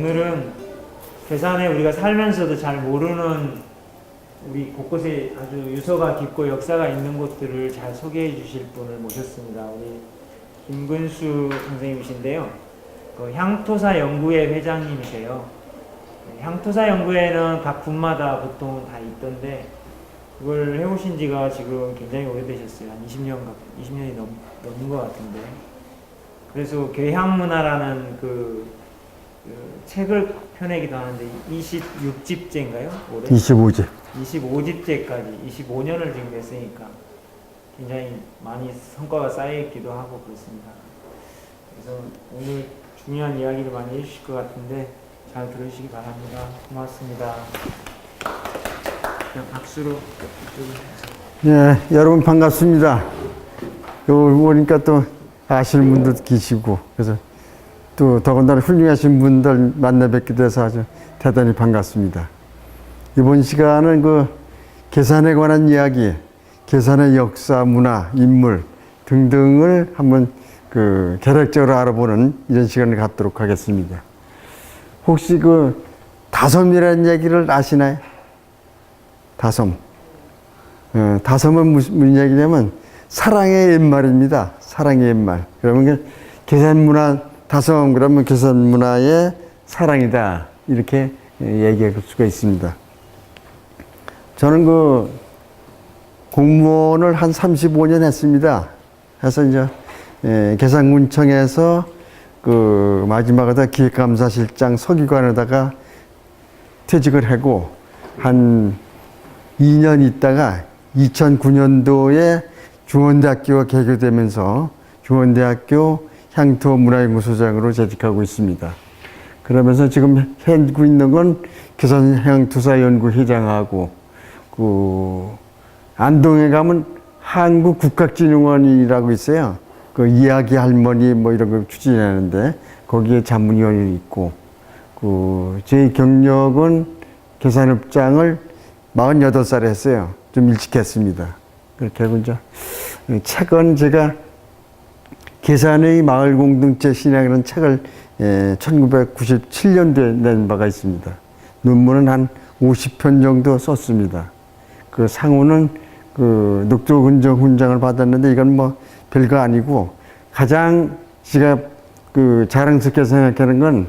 오늘은 괴산에 우리가 살면서도 잘 모르는 우리 곳곳에 아주 유서가 깊고 역사가 있는 곳들을 잘 소개해 주실 분을 모셨습니다. 우리 김근수 선생님이신데요. 그 향토사 연구회 회장님이세요. 향토사 연구회는 각 군마다 보통 다 있던데 그걸 해오신 지가 지금 굉장히 오래되셨어요. 한 20년이 넘는 것 같은데. 그래서 괴향문화라는 그 책을 펴내기도 하는데 26집째인가요? 올해? 25집. 25집째까지 25년을 지금 냈으니까 굉장히 많이 성과가 쌓여있기도 하고 그렇습니다. 그래서 오늘 중요한 이야기를 많이 해주실 것 같은데 잘 들으시기 바랍니다. 고맙습니다. 그냥 박수로 예, 여러분 반갑습니다. 여기 오니까 또 아시는 분도 계시고 그래서 또 더군다나 훌륭하신 분들 만나 뵙게 돼서 아주 대단히 반갑습니다. 이번 시간은 그 괴산에 관한 이야기, 괴산의 역사, 문화, 인물 등등을 한번 그 개략적으로 알아보는 이런 시간을 갖도록 하겠습니다. 혹시 그 다섬이라는 얘기를 아시나요? 다섬. 다섬은 무슨 얘기냐면 사랑의 옛말입니다. 사랑의 옛말. 그러면 괴산 문화 다섬 그러면 괴산 문화의 사랑이다 이렇게 얘기할 수가 있습니다. 저는 그 공무원을 한 35년 했습니다. 해서 이제 괴산군청에서 그 마지막에 기획감사실장 서기관에다가 퇴직을 하고 한 2년 있다가 2009년도에 중원대학교가 개교되면서 중원대학교 향토문화연구소장으로 재직하고 있습니다. 그러면서 지금 하고 있는 건 괴산향토사연구회장하고 그 안동에 가면 한국국학진흥원이라고 있어요. 그 이야기 할머니 뭐 이런 걸 추진하는데 거기에 자문위원이 있고 그 제 경력은 괴산읍장을 48살에 했어요. 좀 일찍 했습니다. 그렇게 하고 이제 책은 제가 괴산의 마을 공동체 신앙이라는 책을 1997년도에 낸 바가 있습니다. 논문은 한 50편 정도 썼습니다. 그 상호는 그 녹조근정 훈장을 받았는데 이건 뭐 별거 아니고 가장 제가 그 자랑스럽게 생각하는 건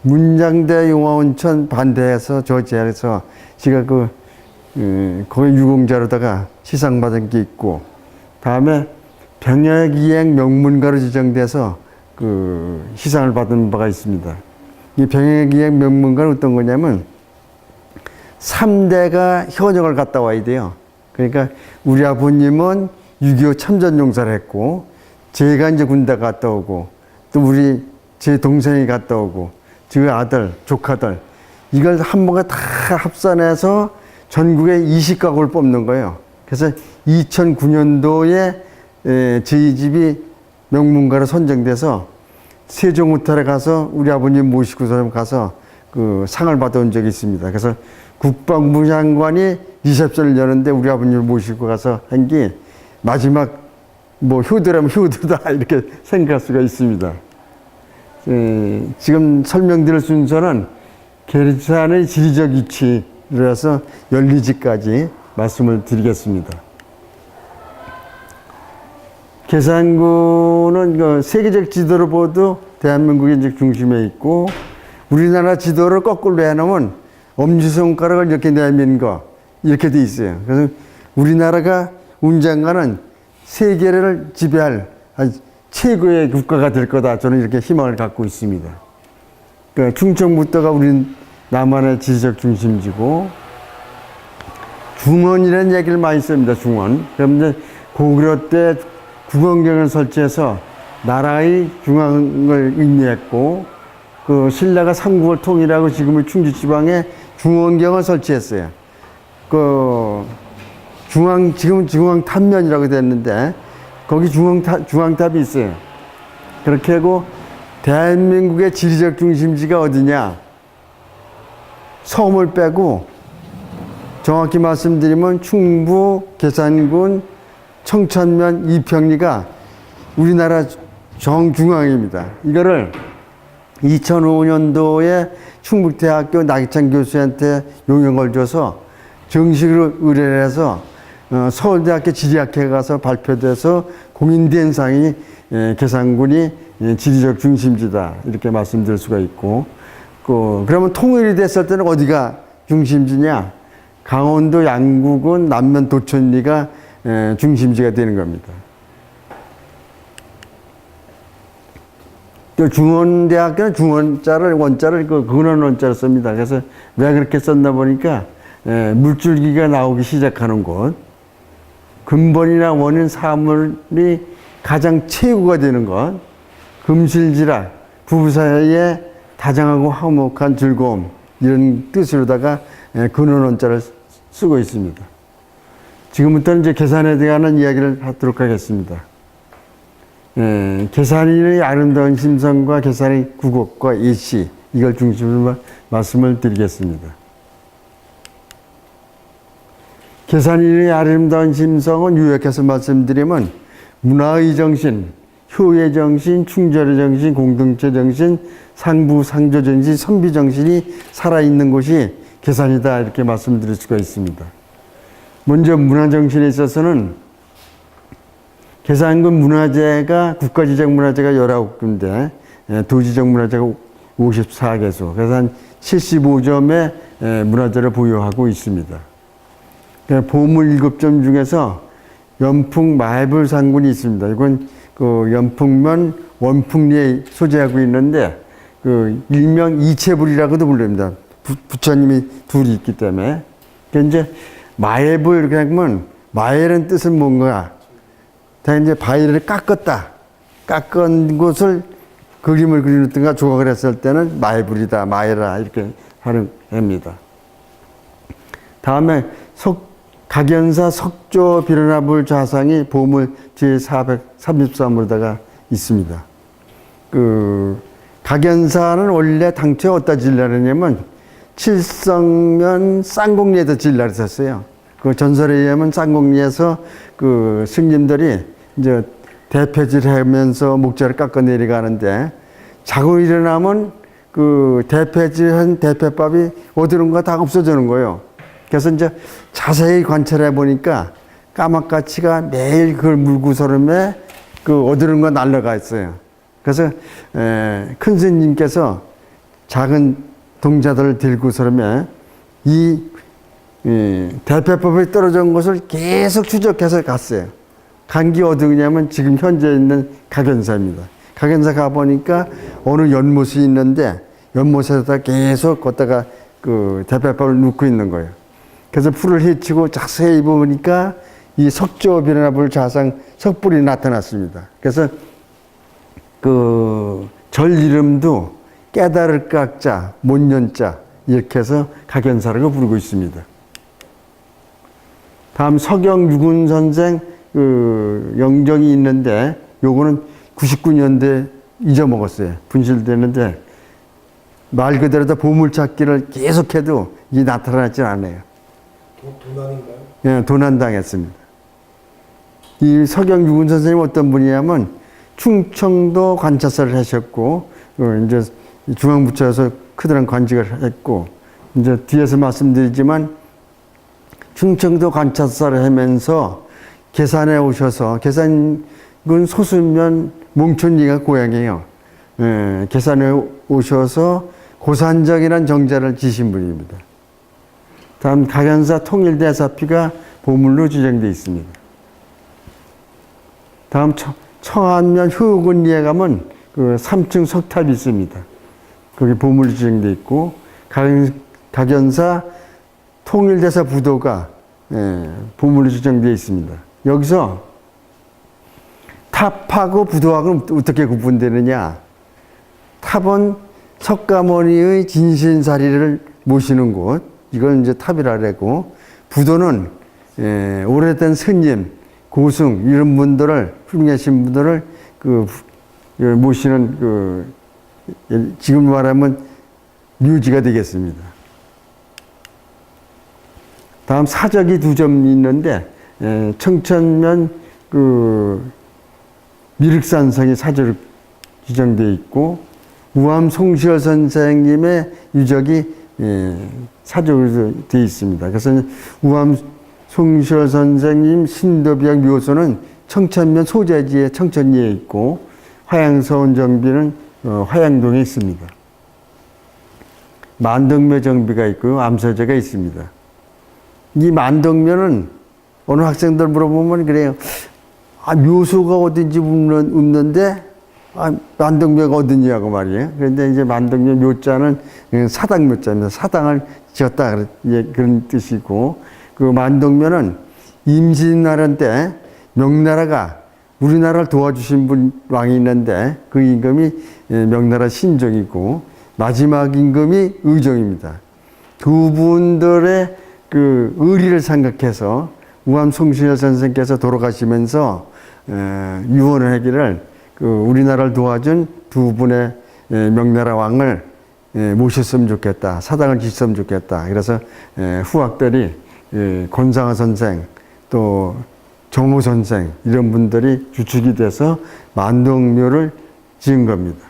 문장대 용화원천 반대해서 저지해서 제가 거기 유공자로다가 시상받은 게 있고 다음에 병역이행 명문가로 지정돼서 그 시상을 받은 바가 있습니다. 이 병역이행 명문가는 어떤 거냐면 3대가 현역을 갔다 와야 돼요. 그러니까 우리 아버님은 6.25 참전용사를 했고 제가 이제 군대 갔다 오고 또 제 동생이 갔다 오고 제 아들, 조카들 이걸 한 번에 다 합산해서 전국에 20가구를 뽑는 거예요. 그래서 2009년도에 저희 집이 명문가로 선정돼서 세종호텔에 가서 우리 아버님 모시고서 가서 그 상을 받아온 적이 있습니다. 그래서 국방부 장관이 리셉션을 여는데 우리 아버님을 모시고 가서 한 게 마지막 뭐 효도라면 효도다 이렇게 생각할 수가 있습니다. 지금 설명드릴 순서는 괴산의 지리적 위치로 해서 연리지까지 말씀을 드리겠습니다. 괴산군은 그 세계적 지도로 봐도 대한민국의 이제 중심에 있고 우리나라 지도를 거꾸로 해놓으면 엄지손가락을 이렇게 내민 거 이렇게 돼 있어요. 그래서 우리나라가 운장가는 세계를 지배할 최고의 국가가 될 거다. 저는 이렇게 희망을 갖고 있습니다. 그러니까 충청북도가 우리 남한의 지리적 중심지고 중원이라는 얘기를 많이 씁니다. 중원. 그럼 이제 고구려 때 중원경을 설치해서 나라의 중앙을 의미했고 그 신라가 삼국을 통일하고 지금의 충주지방에 중원경을 설치했어요. 지금은 중앙탑면이라고 됐는데 거기 중앙탑이 있어요. 그렇게 하고 대한민국의 지리적 중심지가 어디냐? 섬을 빼고 정확히 말씀드리면 충북, 괴산군, 청천면, 이평리가 우리나라 정중앙입니다. 이거를 2005년도에 충북대학교 나기찬 교수한테 용역을 줘서 정식으로 의뢰를 해서 서울대학교 지리학회에 가서 발표돼서 공인된 상이 계산군이 지리적 중심지다 이렇게 말씀드릴 수가 있고, 그러면 통일이 됐을 때는 어디가 중심지냐? 강원도 양구군 남면 도천리가 중심지가 되는 겁니다. 중원대학교는 원자를 근원 원자를 씁니다. 그래서 왜 그렇게 썼나 보니까 물줄기가 나오기 시작하는 곳, 근본이나 원인 사물이 가장 최고가 되는 것, 금실지락, 부부 사이에 다정하고 화목한 즐거움, 이런 뜻으로다가 근원 원자를 쓰고 있습니다. 지금부터는 이제 계산에 대한 이야기를 하도록 하겠습니다. 계산인의 아름다운 심성과 계산의 구곡과 일시, 이걸 중심으로 말씀을 드리겠습니다. 계산인의 아름다운 심성은 요약해서 말씀드리면 문화의 정신, 효의 정신, 충절의 정신, 공동체 정신, 상부 상조 정신, 선비 정신이 살아있는 곳이 계산이다 이렇게 말씀드릴 수가 있습니다. 먼저 문화 정신에 있어서는 계산군 문화재가 국가지적 문화재가 19군데, 도지적 문화재가 54개소, 그래서 한 75점의 문화재를 보유하고 있습니다. 보물 7점 중에서 연풍 마해불상군이 있습니다. 이건 그 연풍면 원풍리에 소재하고 있는데 일명 이채불이라고도 불립니다. 부처님이 둘이 있기 때문에. 이제 마해불 이렇게 하면 마해라는 뜻은 뭔가? 이제 바위를 깎은 곳을 그림을 그리는가 조각을 했을 때는 마해불이다, 마해라 이렇게 하는 겁니다. 다음에 각연사 석조 비련화불 좌상이 보물 제433호로다가 있습니다. 각연사는 원래 당초에 어디다 질라느냐면 칠성면 쌍곡리에다 질라 했었어요. 그 전설에 의하면 쌍곡리에서 그 스님들이 이제 대패질하면서 목자를 깎아 내려가는데 자고 일어나면 그 대패질한 대패밥이 어디론가 다 없어지는 거예요. 그래서 이제 자세히 관찰해 보니까 까마까치가 매일 그걸 물구서름에 어디론가 날아가 있어요. 그래서 큰 스님께서 작은 동자들을 들고서름에 이 대패법이 떨어진 것을 계속 추적해서 갔어요. 간 게 어디냐면 지금 현재 있는 각연사입니다. 각연사 가보니까 어느 연못이 있는데 연못에다 계속 걷다가 그 대패법을 놓고 있는 거예요. 그래서 풀을 헤치고 자세히 보니까 이 석조 비련화불 좌상 석불이 나타났습니다. 그래서 그 절 이름도 깨달을 깍자, 못년자 이렇게 해서 각연사라고 부르고 있습니다. 다음 서경유군 선생 영정이 있는데 요거는 99년대 잊어먹었어요. 분실되는데 말 그대로 다 보물찾기를 계속해도 이게 나타나지 않아요. 도난인가요? 예, 도난당했습니다. 이 서경유군 선생님 어떤 분이냐면 충청도 관찰사를 하셨고 이제 중앙부처에서 크다란 관직을 했고 이제 뒤에서 말씀드리지만 충청도 관찰사를 하면서 계산에 오셔서 계산군 소수면 몽촌리가 고향이에요. 계산에 오셔서 고산적이라는 정자를 지신 분입니다. 다음 각연사 통일대사피가 보물로 지정되어 있습니다. 다음 청안면 효군리에 가면 그 3층 석탑이 있습니다. 거기 보물로 지정되어 있고 각연사 통일대사 부도가 보물로 지정되어 있습니다. 여기서 탑하고 부도하고는 어떻게 구분되느냐? 탑은 석가모니의 진신사리를 모시는 곳, 이걸 이제 탑이라 그랬고, 부도는 오래된 스님, 고승 이런 분들을 훌륭하신 분들을 모시는 지금 말하면 묘지가 되겠습니다. 다음 사적이 2점 있는데 청천면 미륵산성이 사적으로 지정되어 있고 우암 송시열 선생님의 유적이 사적으로 되어 있습니다. 그래서 우암 송시열 선생님 신도비약 묘소는 청천면 소재지에 청천리에 있고 화양서원 정비는 화양동에 있습니다. 만덕묘 정비가 있고요. 암서재가 있습니다. 이 만덕묘는 어느 학생들 물어보면 그래요. 묘소가 어딘지 묻는데 만덕묘가 어디냐고 말이에요. 그런데 이제 만덕묘 묘자는 사당 묘자입니다. 사당을 지었다 그런 뜻이고, 그 만덕묘는 임진왜란 때 명나라가 우리나라를 도와주신 왕이 있는데 그 임금이 명나라 신종이고 마지막 임금이 의종입니다. 두 분들의 그 의리를 생각해서 우암 송시열 선생께서 돌아가시면서 유언을 하기를 우리나라를 도와준 두 분의 명나라 왕을 모셨으면 좋겠다. 사당을 짓으면 좋겠다. 그래서 후학들이 권상하 선생 또 정호 선생 이런 분들이 주축이 돼서 만덕묘를 지은 겁니다.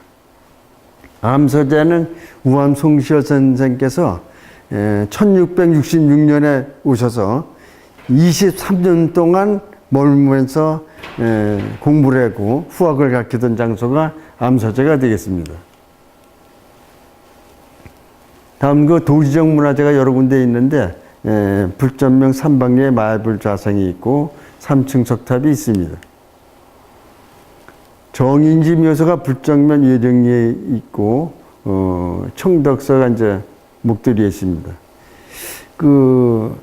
암서재는 우암 송시열 선생께서 1666년에 오셔서 23년 동안 머물면서 공부를 하고 후학을 가르치던 장소가 암서재가 되겠습니다. 다음 그 도시적 문화재가 여러 군데 있는데 불전명 삼방리에 마애불 좌상이 있고 3층 석탑이 있습니다. 정인지 묘소가 불정면 예정리에 있고 청덕서가 이제 목도리에 있습니다. 그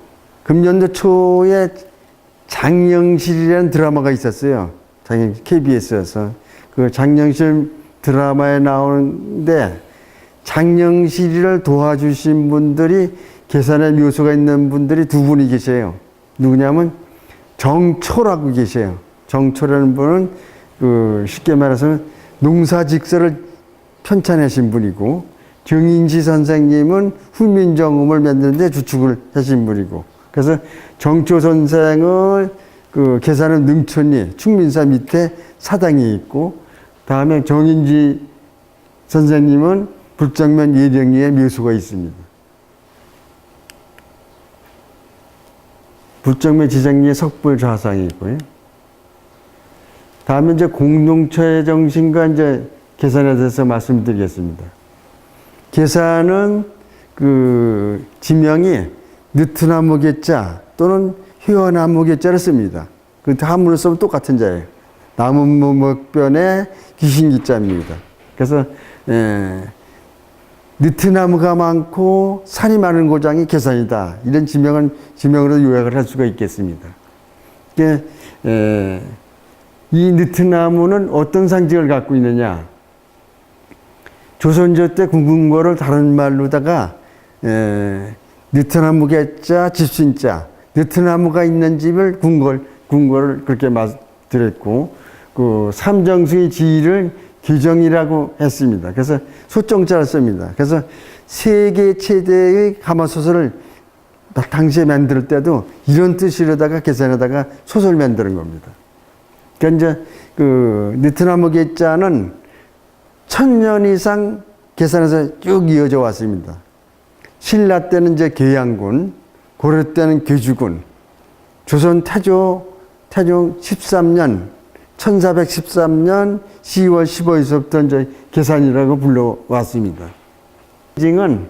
금년도 초에 장영실이라는 드라마가 있었어요. KBS에서 그 장영실 드라마에 나오는데 장영실을 도와주신 분들이 계산에 묘소가 있는 분들이 두 분이 계세요. 누구냐면 정초라고 계세요. 정초라는 분은 그 쉽게 말해서 농사직설을 편찬하신 분이고, 정인지 선생님은 후민정음을 만드는데 주축을 하신 분이고, 그래서 정초 선생을 그 계산은 능천리 충민사 밑에 사당이 있고, 다음에 정인지 선생님은 불정면 예령리에 묘소가 있습니다. 불정면 지정리에 석불 좌상이 있고요. 다음에 이제 공동체의 정신과 이제 계산에 대해서 말씀드리겠습니다. 계산은 그 지명이 느트나무 계자 또는 회화나무 계자를 씁니다. 그 한문을 쓰면 똑같은 자예요. 나무목변에 귀신기자입니다. 그래서 느트나무가 많고 산이 많은 고장이 계산이다. 이런 지명으로 요약을 할 수가 있겠습니다. 이 느트나무는 어떤 상징을 갖고 있느냐? 조선조 때 궁궁궐을 다른 말로다가 느트나무 계자 집신자, 느트나무가 있는 집을 궁궐을 그렇게 드렸고, 그 삼정수의 지위를 기정이라고 했습니다. 그래서 소정자를 씁니다. 그래서 세계 최대의 가마소설을 당시에 만들 때도 이런 뜻으로다가 계산에다가 소설 만드는 겁니다. 그러니까 이제 그 느트나무 계자는 1000년 이상 계산에서 쭉 이어져 왔습니다. 신라 때는 이제 계양군, 고려 때는 괴주군, 조선 태종 13년 1413년 10월 15일서부터 이제 계산이라고 불러왔습니다. 징은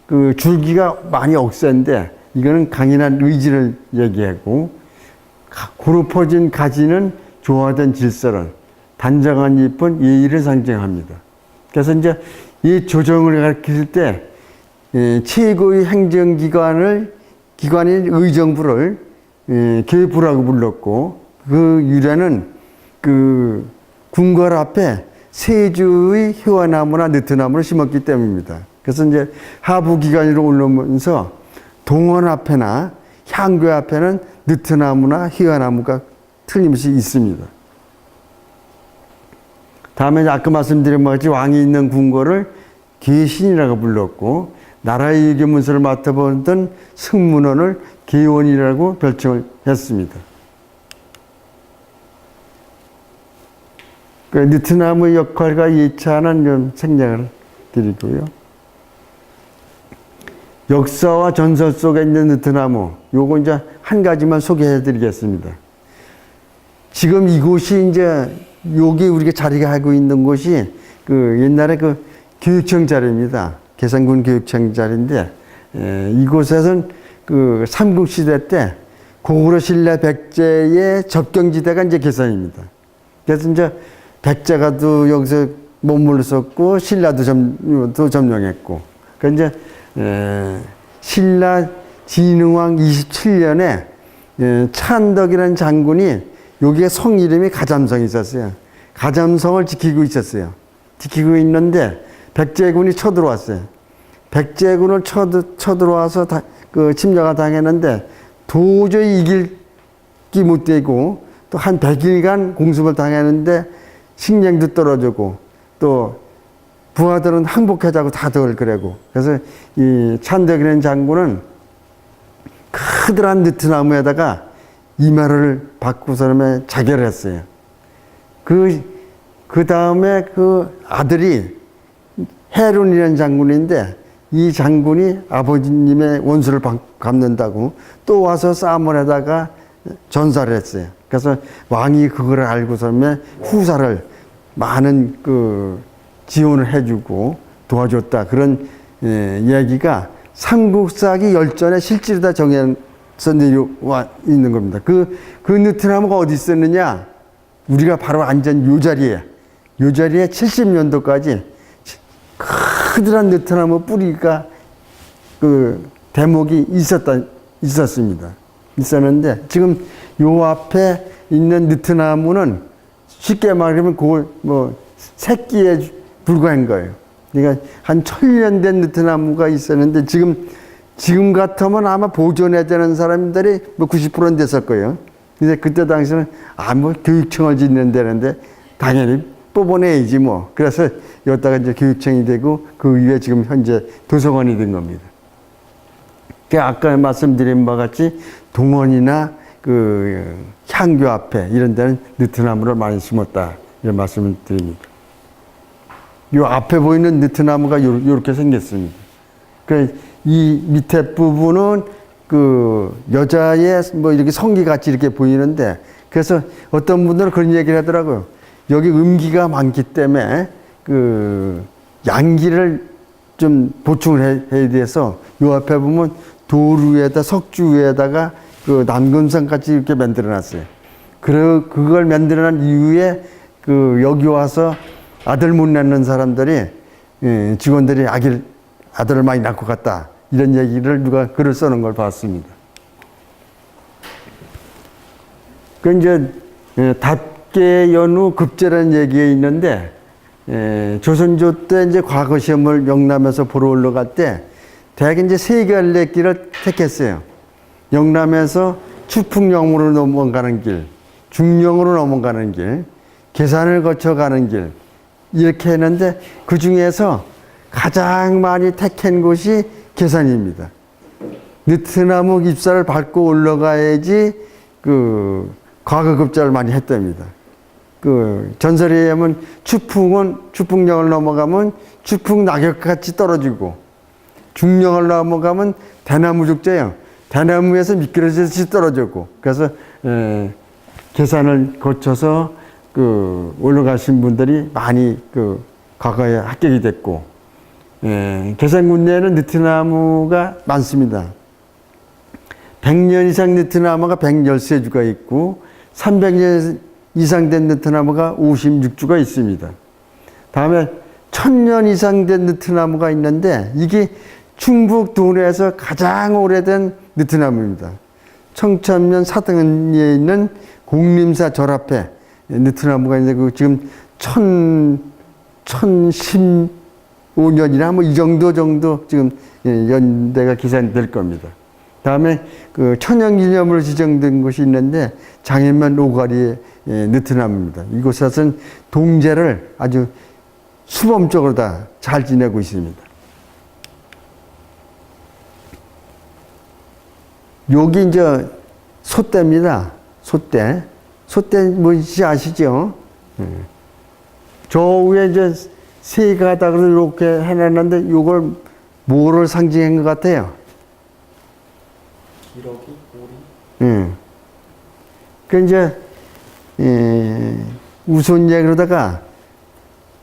그 줄기가 많이 억센데 이거는 강인한 의지를 얘기하고, 고루 퍼진 가지는 조화된 질서를, 단정한 잎은 예의를 상징합니다. 그래서 이제 이 조정을 가리킬 때 최고의 행정기관인 의정부를 계부라고 불렀고, 그 유래는 그 궁궐 앞에 세주의 회화나무나 느트나무를 심었기 때문입니다. 그래서 이제 하부 기관으로 올라오면서 동원 앞에나 향교 앞에는 느트나무나 회화나무가 틀림없이 있습니다. 다음에 아까 말씀드린 것 같이 왕이 있는 궁궐을 계신이라고 불렀고, 나라의 의견문서를 맡아보던 승문원을 계원이라고 별칭을 했습니다. 그 느트나무의 역할과 예차는 좀 생략을 드리고요. 역사와 전설 속에 있는 느트나무, 요거 이제 한 가지만 소개해 드리겠습니다. 지금 이곳이 이제 여기 우리가 자리가 하고 있는 곳이 그 옛날에 그 교육청 자리입니다. 계산군 교육청 자리인데, 이곳에서는 그 삼국시대 때 고구려 신라 백제의 접경지대가 이제 계산입니다. 그래서 이제 백제가도 여기서 머물렀었고 신라도 점령했고, 그러니까 이제 신라 진흥왕 27년에 차한덕이라는 장군이 여기에 성 이름이 가잠성이 있었어요. 가잠성을 지키고 있었어요. 지키고 있는데 백제군이 쳐들어왔어요. 백제군을 쳐들어와서 그 침략을 당했는데 도저히 이길기 못되고 또 한 100일간 공습을 당했는데 식량도 떨어지고 또 부하들은 항복하자고 다들 그러고, 그래서 이 찬덕이라는 장군은 크드란 느트나무에다가 이마를 받고서는 자결을 했어요. 그 다음에 그 아들이 해룬이라는 장군인데 이 장군이 아버지님의 원수를 갚는다고 또 와서 싸움을 하다가 전사를 했어요. 그래서 왕이 그걸 알고서는 후사를 많은 그 지원을 해주고 도와줬다. 그런 이야기가 삼국사기 열전에 실제로 다 정해서 내려와 있는 겁니다. 그 느트나무가 어디 있었느냐? 우리가 바로 앉은 요 자리에 70년도까지 크드란 느트나무 뿌리가 그 대목이 있었습니다. 있었는데 지금 요 앞에 있는 느트나무는 쉽게 말하면 뭐 새끼에 불과한 거예요. 그러니까 한 1000년 된 느트나무가 있었는데 지금 같으면 아마 보존해야 되는 사람들이 뭐 90%는 됐을 거예요. 근데 그때 당시에는 뭐 교육청을 짓는 데는데 당연히 뽑아내야지 뭐. 그래서 여기다가 이제 교육청이 되고 그 위에 지금 현재 도서관이 된 겁니다. 아까 말씀드린 바와 같이 동원이나 그 향교 앞에 이런 데는 느트나무를 많이 심었다. 이런 말씀을 드립니다. 이 앞에 보이는 느트나무가 이렇게 생겼습니다. 이 밑에 부분은 그 여자의 뭐 이렇게 성기 같이 이렇게 보이는데, 그래서 어떤 분들은 그런 얘기를 하더라고요. 여기 음기가 많기 때문에 그 양기를 좀 보충을 해야 돼서 요 앞에 보면 돌 위에다 석주 위에다가 그 남금상 같이 이렇게 만들어 놨어요. 그걸 만들어 난 이후에 그 여기 와서 아들 못 낳는 사람들이 직원들이 아들을 많이 낳고 갔다. 이런 얘기를 누가 글을 써놓은 걸 봤습니다. 그 이제 답계 연후 급제라는 얘기가 있는데, 조선조 때 이제 과거 시험을 영남에서 보러 올라갈 때 대개 이제 세 갈래 길을 택했어요. 영남에서 추풍령으로 넘어가는 길, 중령으로 넘어가는 길, 계산을 거쳐가는 길, 이렇게 했는데 그 중에서 가장 많이 택한 곳이 계산입니다. 느트나무 잎사를 밟고 올라가야지 그 과거급자를 많이 했답니다. 그 전설에 의하면 추풍령을 넘어가면 추풍 낙엽같이 떨어지고, 중령을 넘어가면 대나무 죽재요. 대나무에서 미끄러지듯이 떨어졌고, 그래서 계산을 거쳐서 그 올라가신 분들이 많이 그 과거에 합격이 됐고, 계산군 내에는 느트나무가 많습니다. 100년 이상 느트나무가 113주가 있고 300년 이상 된 느트나무가 56주가 있습니다. 다음에 1000년 이상 된 느트나무가 있는데 이게 충북 도내에서 가장 오래된 느트나무입니다. 청천면 사등리에 있는 공림사 절 앞에 느트나무가 있는데 그 지금 1015년이나 뭐 이 정도 지금 연대가 기산될 겁니다. 다음에 그 천연기념으로 지정된 곳이 있는데 장해면 오가리의 느트나무입니다. 이곳에서는 동제를 아주 수범적으로 다 잘 지내고 있습니다. 여기 이제 솥대입니다. 솥대. 솥대 뭔지 아시죠? 저 위에 이제 세 가닥으로 이렇게 해놨는데 이걸 뭐를 상징한 것 같아요? 기러기, 오리. 예. 그 이제 우스운 얘기로다가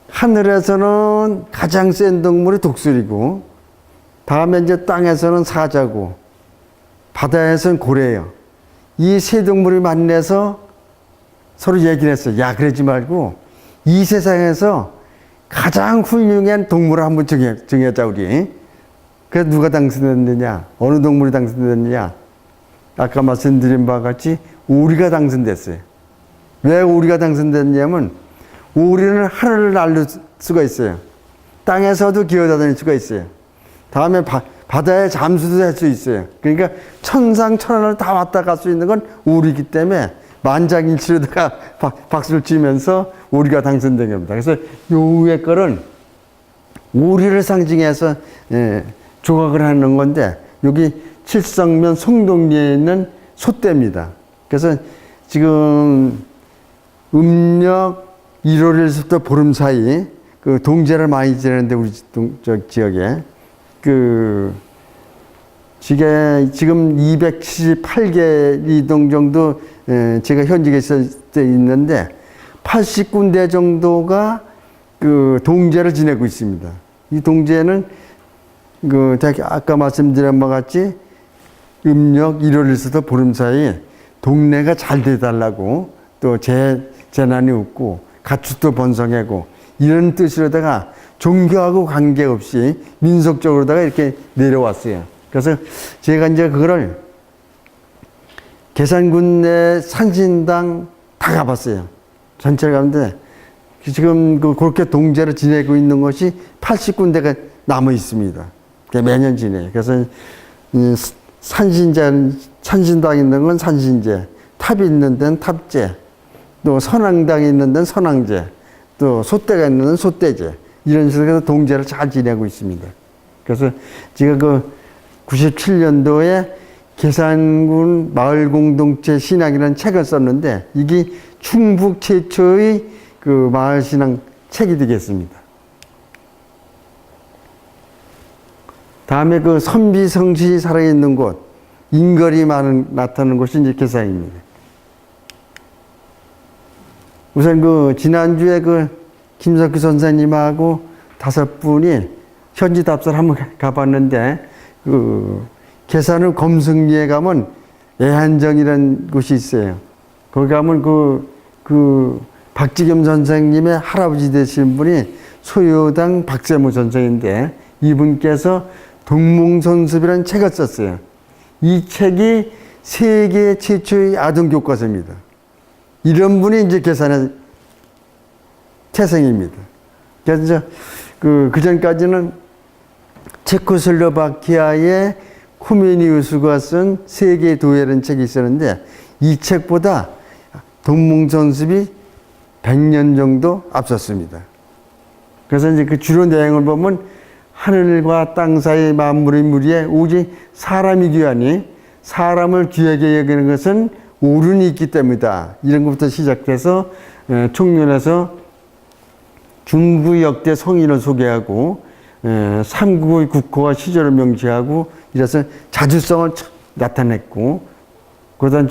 하늘에서는 가장 센 동물이 독수리고, 다음에 이제 땅에서는 사자고, 바다에서는 고래예요. 이 세 동물이 만나서 서로 얘기를 했어요. 야, 그러지 말고 이 세상에서 가장 훌륭한 동물을 한번 정하자 우리. 그래서 누가 당선됐느냐? 어느 동물이 당선됐느냐? 아까 말씀드린 바와 같이 오리가 당선됐어요. 왜 오리가 당선됐냐면 오리는 하늘을 날릴 수가 있어요. 땅에서도 기어다닐 수가 있어요. 다음에 바다에 잠수도 할 수 있어요. 그러니까 천상천하를 다 왔다 갈 수 있는 건 오리이기 때문에 만장일치로다가 박수를 치면서 오리가 당선된 겁니다. 그래서 요 위에 거는 오리를 상징해서 조각을 하는 건데, 여기 칠성면 송동리에 있는 솥대입니다. 그래서 지금 음력 1월에서부터 보름 사이 그 동제를 많이 지내는데, 우리 지역에 지금 278개 이동 정도 제가 현직에 있는데 80군데 정도가 그 동제를 지내고 있습니다. 이 동제는 아까 말씀드린 바와 같이 음력 1월에서도 보름 사이 동네가 잘 돼달라고, 또 재난이 없고 가축도 번성하고 이런 뜻으로다가 종교하고 관계없이 민속적으로다가 이렇게 내려왔어요. 그래서 제가 이제 그거를 계산군 내 산신당 다 가봤어요. 전체를 가는데 지금 그렇게 동제를 지내고 있는 것이 80군데가 남아 있습니다. 매년 지내요. 그래서 산신당 있는 건 산신제, 탑이 있는 데는 탑제, 또 선왕당이 있는 데는 선왕제, 또 솥대가 있는 데는 솥대제, 이런 식으로 동제를 잘 지내고 있습니다. 그래서 제가 97년도에 계산군 마을공동체 신앙이라는 책을 썼는데, 이게 충북 최초의 그 마을신앙 책이 되겠습니다. 다음에 그 선비성시 살아있는 곳, 인걸이 나타나는 곳이 이제 계산입니다. 우선 지난주에 김석규 선생님하고 5분이 현지 답사를 한번 가봤는데, 계산은 검승리에 가면 애한정이라는 곳이 있어요. 거기 가면 박지겸 선생님의 할아버지 되신 분이 소요당 박세무 선생인데, 이분께서 동몽선습이라는 책을 썼어요. 이 책이 세계 최초의 아동교과서입니다. 이런 분이 이제 계산의 태생입니다. 그래서 그 전까지는 체코슬로바키아의 코메니우스가 쓴 세계 도회라는 책이 있었는데, 이 책보다 동몽선습이 100년 정도 앞섰습니다. 그래서 이제 그 주로 내용을 보면 하늘과 땅 사이 만물의 무리에 오직 사람이 귀하니 사람을 귀하게 여기는 것은 오른이 있기 때문이다. 이런 것부터 시작돼서 총론에서 중구 역대 성인을 소개하고 삼국의 국호와 시절을 명시하고 이래서 자주성을 나타냈고, 그다음에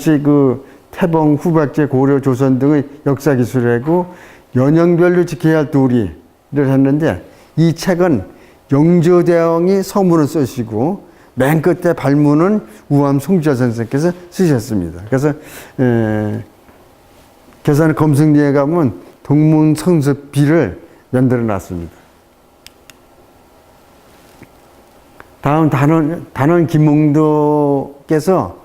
태봉, 후박제, 고려, 조선 등의 역사 기술을 하고 연령별로 지켜야 할 도리를 했는데, 이 책은 영조대왕이 서문을 쓰시고 맨 끝에 발문은 우암 송지화 선생께서 쓰셨습니다. 그래서 계산 검승리에 가면 동문선습비를 만들어 놨습니다. 다음 단원 김몽도께서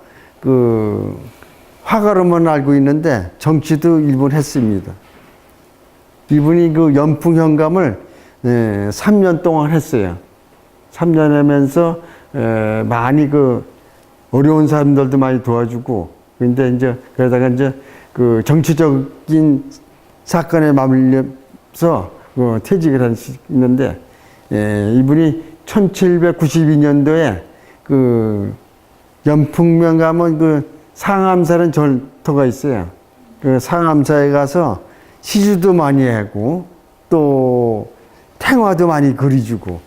화가로만 알고 있는데 정치도 일본 했습니다. 이분이 연풍현감을 3년 동안 했어요. 3년 하면서 많이 어려운 사람들도 많이 도와주고, 근데 이제 그러다가 이제 정치적인 사건에 맞물려서 퇴직을 했는데, 이분이 1792년도에 연풍면 가면 상암사라는 절터가 있어요. 상암사에 가서 시주도 많이 하고, 또 생화도 많이 그려주고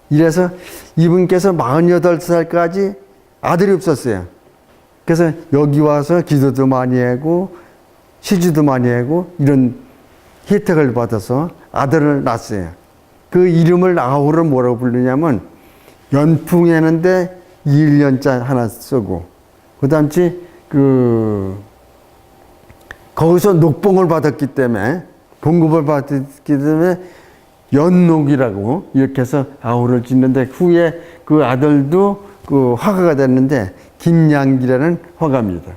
이래서 이분께서 48살까지 아들이 없었어요. 그래서 여기 와서 기도도 많이 하고 시주도 많이 하고 이런 혜택을 받아서 아들을 낳았어요. 그 이름을 아우를 뭐라고 부르냐면 연풍했는데 1년짜 하나 쓰고 그다음에 거기서 녹봉을 받았기 때문에 봉급을 받았기 때문에 연녹이라고 이렇게 해서 아우를 짓는데 후에 그 아들도 그 화가가 됐는데 김양기라는 화가입니다.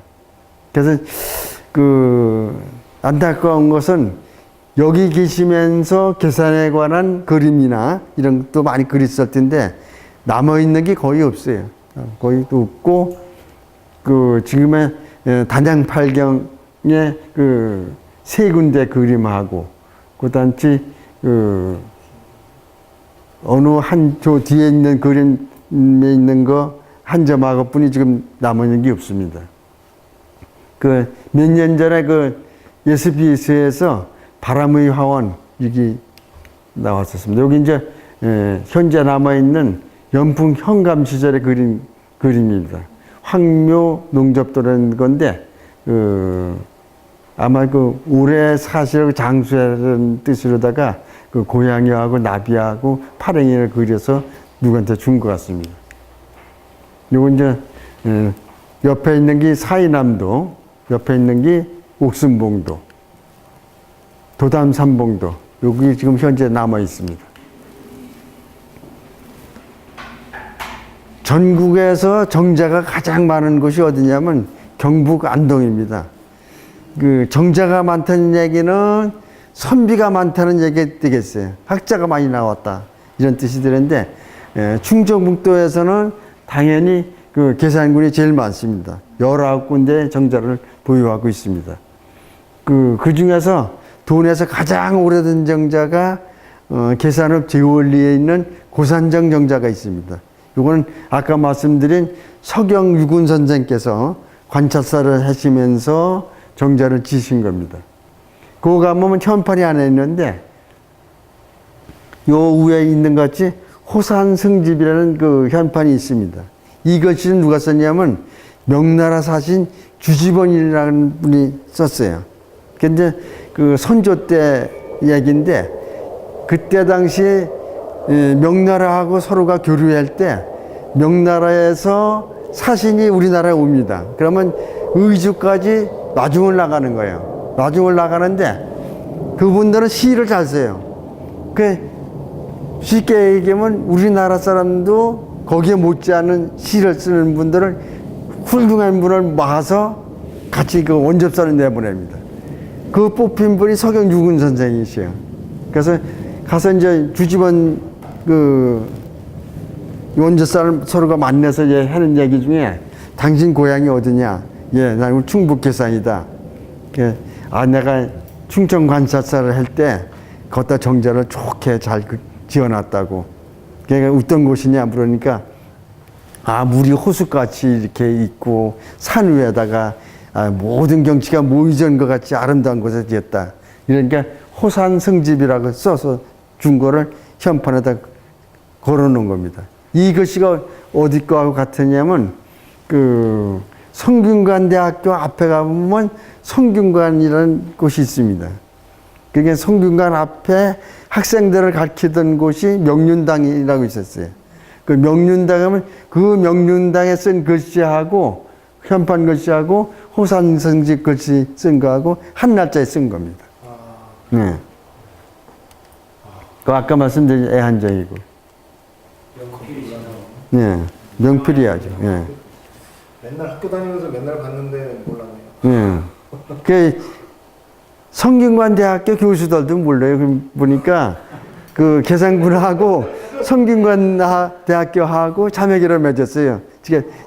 그래서 안타까운 것은 여기 계시면서 계산에 관한 그림이나 이런 것도 많이 그렸을 텐데 남아있는 게 거의 없어요. 거의 없고 지금의 단양팔경의 세 군데 그림하고 그다음에 어느 한 조 뒤에 있는 그림에 있는 거 한 점하고 뿐이 지금 남아있는 게 없습니다. 몇 년 전에 SBS에서 바람의 화원 여기 나왔었습니다. 여기 이제 현재 남아있는 연풍 현감 시절의 그림입니다. 황묘 농접도라는 건데 아마 오래 사시라고 장수하는 뜻으로다가 고양이하고 나비하고 파랭이를 그려서 누구한테 준 것 같습니다. 요거 이제 옆에 있는 게 사이남도, 옆에 있는 게 옥순봉도, 도담삼봉도 여기 지금 현재 남아 있습니다. 전국에서 정자가 가장 많은 곳이 어디냐면 경북 안동입니다. 정자가 많다는 얘기는 선비가 많다는 얘기가 되겠어요. 학자가 많이 나왔다 이런 뜻이 되는데 충청북도에서는 당연히 계산군이 제일 많습니다. 19군데 정자를 보유하고 있습니다. 그 중에서 돈에서 가장 오래된 정자가 계산읍 제원리에 있는 고산정 정자가 있습니다. 이거는 아까 말씀드린 서경유군 선생께서 관찰사를 하시면서 정자를 지신 겁니다. 그거 가보면 현판이 안에 있는데 요 위에 있는 것 같이 호산승집이라는 현판이 있습니다. 이것이 누가 썼냐면 명나라 사신 주지본이라는 분이 썼어요. 근데 선조 때 얘기인데 그때 당시 명나라하고 서로가 교류할 때 명나라에서 사신이 우리나라에 옵니다. 그러면 의주까지 나중을 나가는 거예요. 나중을 나가는데 그분들은 시를 잘 써요. 쉽게 얘기하면 우리나라 사람도 거기에 못지않은 시를 쓰는 분들을 훌륭한 분을 모아서 같이 원접선을 내보냅니다. 그 뽑힌 분이 서경유군 선생이시에요. 그래서 가서 이제 주집원 원접선을 서로가 만나서 하는 얘기 중에 당신 고향이 어디냐? 예, 나는 충북 계산이다. 내가 충청 관찰사를 할 때 거기다 정자를 좋게 잘 지어놨다고. 그러니까 어떤 곳이냐 물으니까 물이 호수같이 이렇게 있고 산 위에다가 모든 경치가 모이전 것 같이 아름다운 곳에 지었다. 이러니까 호산승집이라고 써서 준 거를 현판에다 걸어놓은 겁니다. 이것이가 어디 거하고 같으냐면 성균관대학교 앞에 가보면 성균관이라는 곳이 있습니다. 그게 성균관 앞에 학생들을 가르치던 곳이 명륜당이라고 있었어요. 그 명륜당 하면 그 명륜당에 쓴 글씨하고 현판 글씨하고 호산승집 글씨 쓴 거하고 한 날짜에 쓴 겁니다. 네. 그 아까 말씀드린 애한정이고. 네. 명필이야죠. 네. 맨날 학교 다니면서 맨날 봤는데 몰랐네요. 네. 성균관 대학교 교수들도 몰라요. 보니까 계산군하고 성균관 대학교하고 자매기를 맺었어요.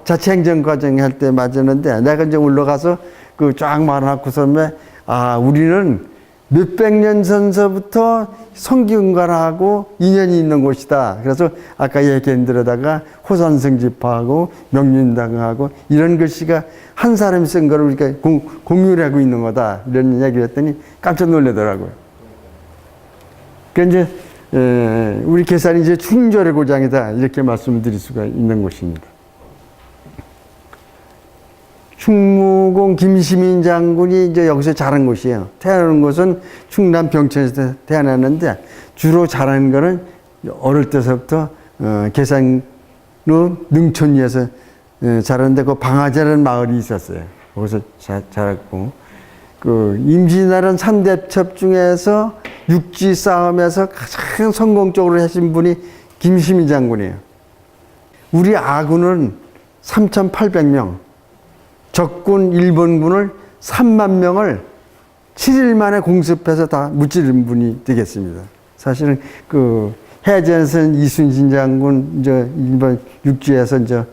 자치행정 과정 할 때 맞았는데 내가 이제 올라가서 쫙 말하고서 우리는 몇백 년 전서부터 성균관하고 인연이 있는 곳이다. 그래서 아까 얘기한 데다가 호산승집하고 명륜당하고 이런 글씨가 한 사람이 쓴 거를 우리가 공유를 하고 있는 거다. 이런 얘기를 했더니 깜짝 놀라더라고요. 그 이제 우리 계산이 이제 충절의 고장이다. 이렇게 말씀드릴 수가 있는 곳입니다. 충무공 김시민 장군이 이제 여기서 자란 곳이에요. 태어난 곳은 충남 병천에서 태어났는데 주로 자란 거는 어릴 때서부터 계산로 능촌리에서 자랐는데 그 방아제라는 마을이 있었어요. 거기서 자랐고 그 임진왜란 3대첩 중에서 육지 싸움에서 가장 성공적으로 하신 분이 김시민 장군이에요. 우리 아군은 3,800명, 적군 일본군을 3만 명을 7일 만에 공습해서 다 무찌른 분이 되겠습니다. 사실은 그 해전에서는 이순신 장군, 이제 일본 육지에서 이제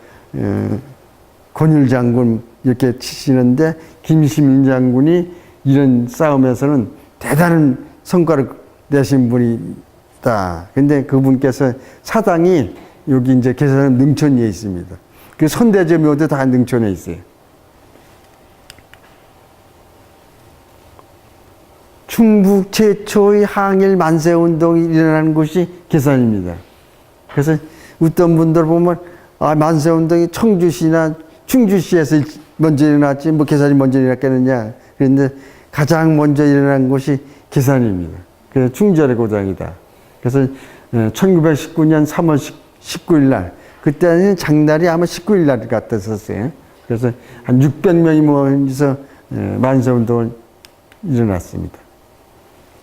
권율 장군 이렇게 치시는데 김시민 장군이 이런 싸움에서는 대단한 성과를 내신 분이다. 근데 그분께서 사당이 여기 이제 계산 능천리에 있습니다. 그 선대저 묘도 다 능천에 있어요. 충북 최초의 항일 만세 운동이 일어난 곳이 계산입니다. 그래서 어떤 분들 보면 아 만세 운동이 청주시나 충주시에서 먼저 일어났지 뭐 계산이 먼저 일어났겠느냐. 그런데 가장 먼저 일어난 곳이 계산입니다. 그래서 충절의 고장이다. 그래서 1919년 3월 19일 날 그때는 장날이 아마 19일 날 같았었어요. 그래서 한 600명이 모여서 만세 운동을 일어났습니다.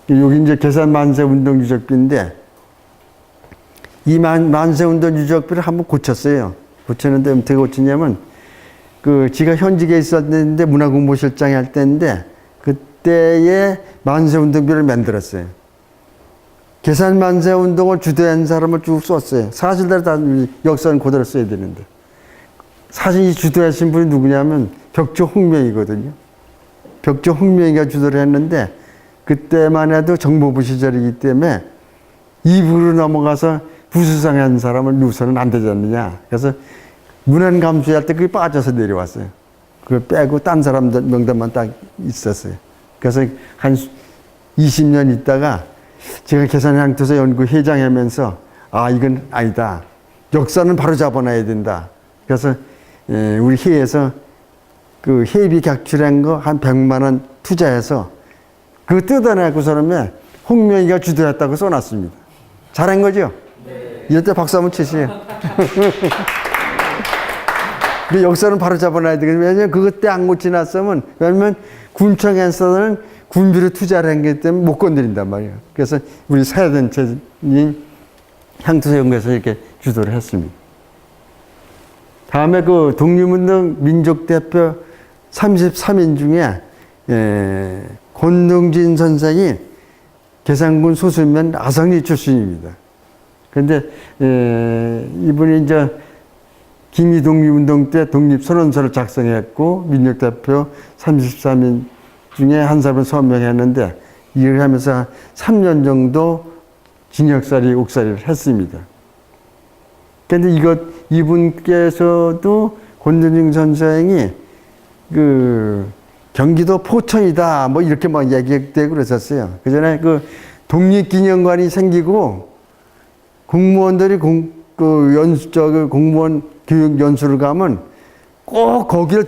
여기 이제 계산 만세 운동 유적비인데 이 만세 운동 유적비를 한번 고쳤어요. 고쳤는데 어떻게 고쳤냐면 그 지가 현직에 있었는데 문화공보실장이 할 때인데 그때의 만세 운동비를 만들었어요. 계산 만세 운동을 주도한 사람을 쭉 썼어요. 사실대로 다 역사는 그대로 써야 되는데 사실 이 주도하신 분이 누구냐면 벽조 홍명이거든요. 벽조 홍명이가 주도를 했는데 그때만 해도 정보부 시절이기 때문에 이부로 넘어가서 부수상한 사람을 누서는 안 되지 않느냐. 그래서 문안 감수할 때 그게 빠져서 내려왔어요. 그걸 빼고 딴 사람들 명단만 딱 있었어요. 그래서 한 20년 있다가 제가 계산항투소 연구 회장하면서 아 이건 아니다. 역사는 바로 잡아놔야 된다. 그래서 우리 회에서 그 회비 객출한 거 한 100만 원 투자해서 그거 뜯어내고 서름에 홍명이가 주도했다고 써놨습니다. 잘한 거죠? 네. 이럴 때 박수 한번 치세요. 그 역사는 바로 잡아놔야 되거든요. 왜냐면 그때 안 고치놨으면, 왜냐면 군청에서는 군비로 투자를 한 게 때문에 못 건드린단 말이에요. 그래서 우리 사회단체인 향토연구에서 이렇게 주도를 했습니다. 다음에 그 독립운동 민족대표 33인 중에, 권동진 선생이 계산군 소수면 아성리 출신입니다. 그런데 이분이 이제 기미 독립운동 때 독립선언서를 작성했고 민족대표 33인 중에 한 사람을 서명했는데 일을 하면서 3년 정도 징역살이 옥살이를 했습니다. 그런데 이분께서도 권동진 선생이 그 경기도 포천이다 뭐 이렇게 막 얘기되고 그랬었어요. 그 전에 그 독립기념관이 생기고 공무원들이 공무원 교육 연수를 가면 꼭 거기를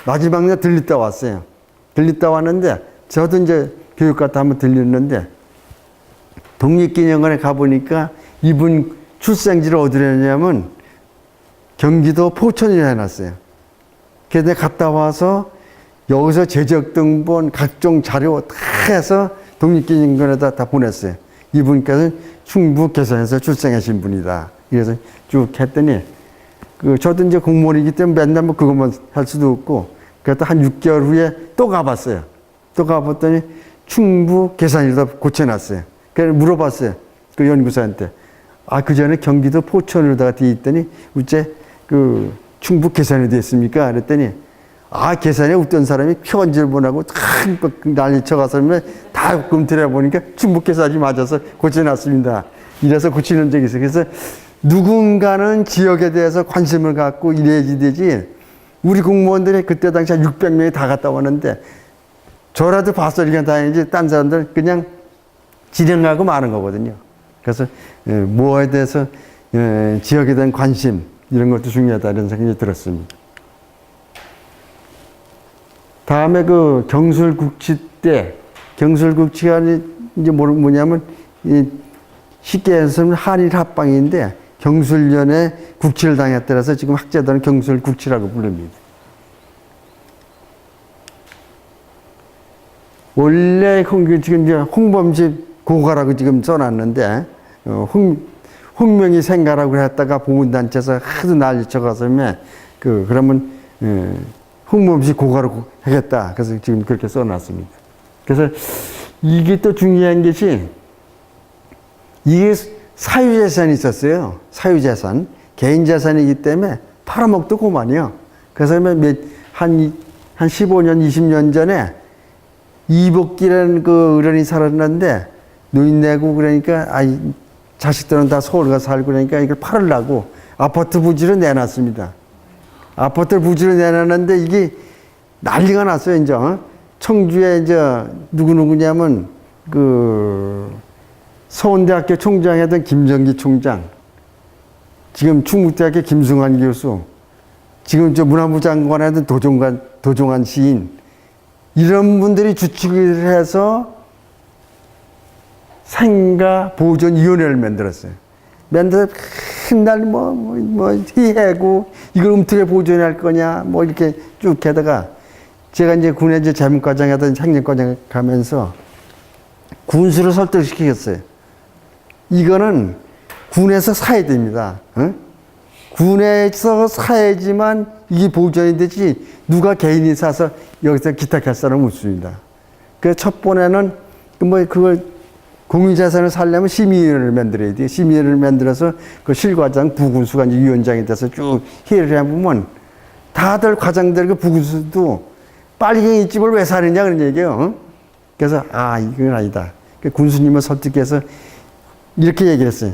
마지막 날 들렸다 왔어요. 들렸다 왔는데 저도 이제 교육 갔다 한번 들렸는데 독립기념관에 가보니까 이분 출생지를 어디로 했냐면 경기도 포천이라 해놨어요. 그래서 갔다 와서 여기서 재적 등본 각종 자료 다 해서 독립기념관에다 다 보냈어요. 이분께서는 충북 계산에서 출생하신 분이다. 그래서 쭉 했더니 저도 이제 공무원이기 때문에 맨날 뭐 그것만 할 수도 없고 그래도 한 6개월 후에 또 가봤어요. 또 가봤더니 충북 계산에다 고쳐놨어요. 그래서 물어봤어요. 그 연구소한테. 아, 그 전에 경기도 포천으로다가 돼 있더니 어째 그 충북 계산이 됐습니까? 그랬더니 아, 계산에 어떤 사람이 편지를 보내고 큰 난리 쳐가서 다 검토해 보니까 충북 계산이 맞아서 고쳐놨습니다. 이래서 고치는 적이 있어요. 그래서 누군가는 지역에 대해서 관심을 갖고 이래야지 되지. 우리 공무원들이 그때 당시 한 600명이 다 갔다 왔는데 저라도 봤으니까 다행이지 딴 사람들 그냥 진행하고 마는 거거든요. 그래서 뭐에 대해서 지역에 대한 관심 이런 것도 중요하다 이런 생각이 들었습니다. 다음에 그 경술국치 때 경술국치가 이제 뭐냐면 쉽게 해서 한일 합방인데 경술련에 국치를 당했더라서 지금 학자들은 경술국치라고 부릅니다. 원래 지금 이제 홍범식 고가라고 지금 써놨는데 홍명이 생가라고 했다가 보훈단체에서 하도 난리쳐가서 그러면 홍범식 고가로 하겠다. 그래서 지금 그렇게 써놨습니다. 그래서 이게 또 중요한 것이 이게 사유재산이 있었어요. 사유재산. 개인재산이기 때문에 팔아먹도 고만이요. 그래서 한 15년, 20년 전에 이복기라는 그 어른이 살았는데 노인 내고 그러니까 자식들은 다 서울 가서 살고 그러니까 이걸 팔으려고 아파트 부지로 내놨습니다. 아파트 부지로 내놨는데 이게 난리가 났어요, 이제. 청주에 이제 누구냐면 그 서원대학교 총장이었던 김정기 총장, 지금 충북대학교 김승환 교수, 지금 저 문화부 장관 하던 도종환 시인, 이런 분들이 주축을 해서 생가 보존위원회를 만들었어요. 만들어서 맨날 희해고 이걸 어떻게 보존할 거냐 이렇게 쭉 하다가 제가 이제 군에 이제 재무과장 하던 행정과장 가면서 군수를 설득시키겠어요. 이거는 군에서 사야 됩니다. 군에서 사야지만 이게 보존이 되지 누가 개인이 사서 여기서 기탁할 사람은 없습니다. 그래서 첫 번에는 그걸 공유자산을 살려면 심의위원회를 만들어야 돼요. 심의위원회를 만들어서 그 실과장, 부군수가 이제 위원장이 돼서 쭉 회의를 해보면 다들 과장들 그 부군수도 빨갱이 집을 왜 사느냐 그런 얘기예요. 그래서 이건 아니다. 군수님을 설득해서 이렇게 얘기를 했어요.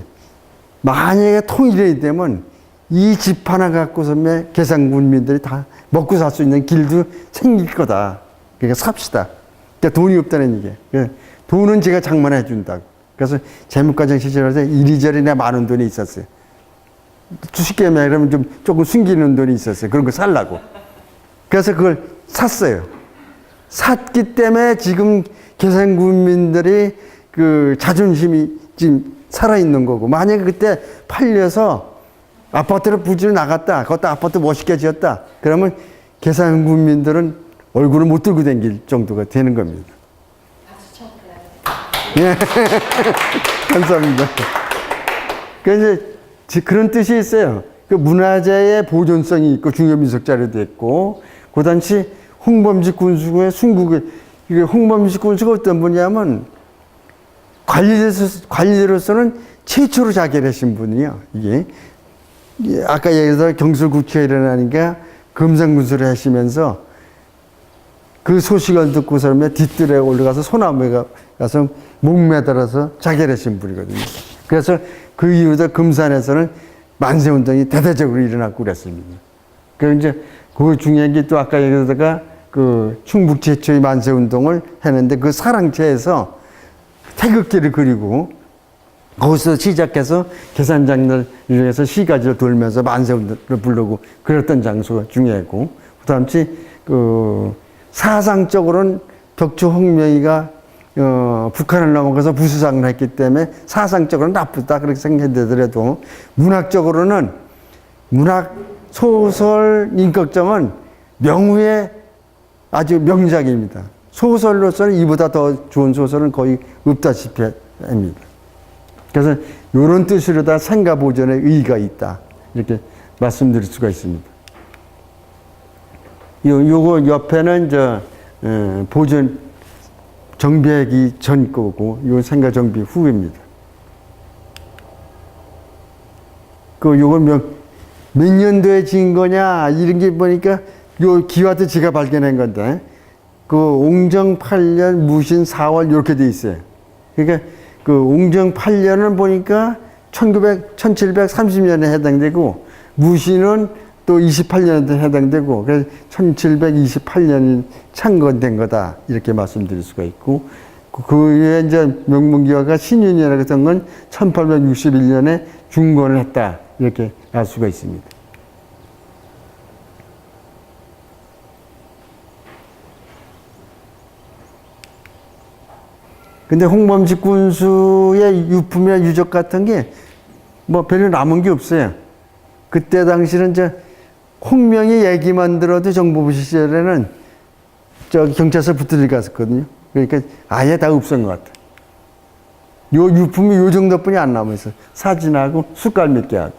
만약에 통일이 되면 이 집 하나 갖고서 계산군민들이 다 먹고 살 수 있는 길도 생길 거다. 그러니까 삽시다. 그러니까 돈이 없다는 얘기예요. 돈은 제가 장만해 준다고. 그래서 재무과장 시절에 이리저리 많은 돈이 있었어요. 쉽게 말하면 조금 숨기는 돈이 있었어요. 그런 거 살라고. 그래서 그걸 샀어요. 샀기 때문에 지금 계산군민들이 그 자존심이 지금 살아있는 거고, 만약에 그때 팔려서 아파트를 부지로 나갔다, 그것도 아파트 멋있게 지었다, 그러면 계산군민들은 얼굴을 못 들고 다닐 정도가 되는 겁니다. 예. 감사합니다. 그래서 그런 뜻이 있어요. 그 문화재의 보존성이 있고 중요민속 자료도 있고, 그 당시 홍범식 군수의 순국에, 이게 홍범식 군수가 어떤 분이냐면 관리로서는 최초로 자결하신 분이에요. 이게 아까 얘기해서 경술국치가 일어나니까 금상군수를 하시면서 그 소식을 듣고서 뒷뜰에 올라가서 소나무에 가서 목매달아서 자결하신 분이거든요. 그래서 그 이후에 금산에서는 만세운동이 대대적으로 일어났고 그랬습니다. 그리고 이제 그 중요한 게 또 아까 얘기하다가 그 충북 최초의 만세운동을 했는데 그 사랑채에서 태극기를 그리고 거기서 시작해서 계산장을 이용해서 시가지를 돌면서 만세운동을 부르고 그랬던 장소가 중요하고, 그 다음에 그 사상적으로는 덕초 홍명이가 북한을 넘어가서 부수상을 했기 때문에 사상적으로는 나쁘다 그렇게 생각되더라도 문학적으로는 문학 소설 인격정은 명우의 아주 명작입니다. 소설로서는 이보다 더 좋은 소설은 거의 없다시피 합니다. 그래서 이런 뜻으로 다 생가 보존의 의의가 있다 이렇게 말씀드릴 수가 있습니다. 요거 옆에는 보존 정비하기 전 거고, 요 생가 정비 후입니다. 요걸 몇 년도에 지은 거냐 이런 게 보니까 요 기와도 제가 발견한 건데, 그 옹정 8년 무신 4월 이렇게 돼 있어요. 그러니까 그 옹정 8년은 보니까 1730년에 해당되고, 무신은 또 28년에 해당되고, 그래서 1728년이 창건된 거다 이렇게 말씀드릴 수가 있고, 그에 이제 명문기와가 신윤이라고 했던 건 1861년에 중건을 했다. 이렇게 알 수가 있습니다. 근데 홍범식 군수의 유품이나 유적 같은 게 뭐 별로 남은 게 없어요. 그때 당시는 이제 홍명이 얘기만 들어도 정보부 시절에는 저 경찰서 붙들려 갔었거든요. 그러니까 아예 다 없앤 것 같아. 요 유품이 요 정도뿐이 안 남아있어. 사진하고 숟갈 몇 개 하고.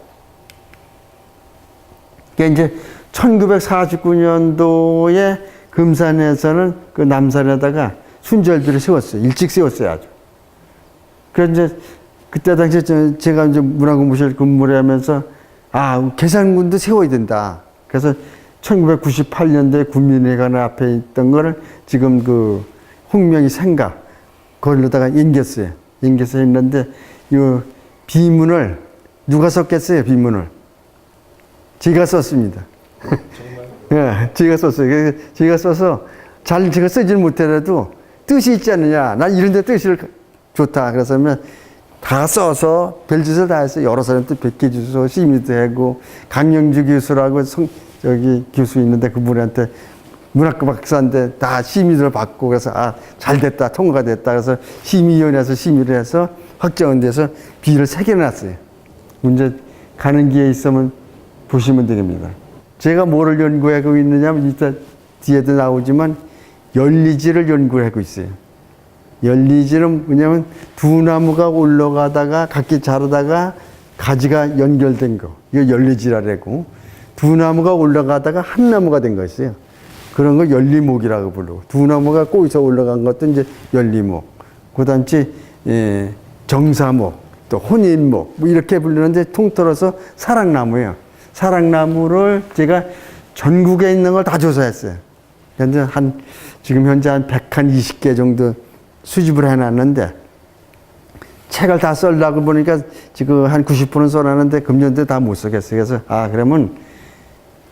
그러니까 이제 1949년도에 금산에서는 그 남산에다가 순절비를 세웠어요. 일찍 세웠어요, 아주. 그래서 이제 그때 당시에 제가 이제 문화공부실 근무를 하면서 계산군도 세워야 된다. 그래서 1998년도에 국민회관 앞에 있던 거를 지금 그 홍명이 생가 거기로다가 옮겼어요. 옮겨서 했는데 이 비문을 누가 썼겠어요? 비문을 제가 썼습니다. 예, 제가 썼어요. 제가 써서 잘 제가 쓰지는 못하더라도 뜻이 있지 않느냐. 난 이런 데 뜻이 좋다. 그래서 다 써서 별짓을 다 해서 여러 사람한테 백기 주소, 심의도 하고 강영주 교수라고 저기 교수 있는데 그분한테 문학과 박사인데 다 심의를 받고 그래서 잘 됐다, 통과됐다. 그래서 심의위원회에서 심의를 해서 확정은 돼서 비를 3개 놨어요. 문제 가는 기회 있으면 보시면 되겠습니다. 제가 뭐를 연구하고 있느냐면 이따 뒤에도 나오지만 열리지를 연구하고 있어요. 열리지는 뭐냐면 두 나무가 올라가다가 각기 자라다가 가지가 연결된 거. 이거 열리지라고. 두 나무가 올라가다가 한 나무가 된 것이에요. 그런 거 열리목이라고 부르고. 두 나무가 꼬이서 올라간 것도 이제 열리목. 그 다음에 정사목, 또 혼인목, 뭐 이렇게 부르는데 통틀어서 사랑나무예요. 사랑나무를 제가 전국에 있는 걸 다 조사했어요. 근데 지금 현재 한 120개 정도 수집을 해놨는데, 책을 다 쓰려고 보니까 지금 한 90%는 써놨는데 금년도에 다 못 쓰겠어요. 그래서, 그러면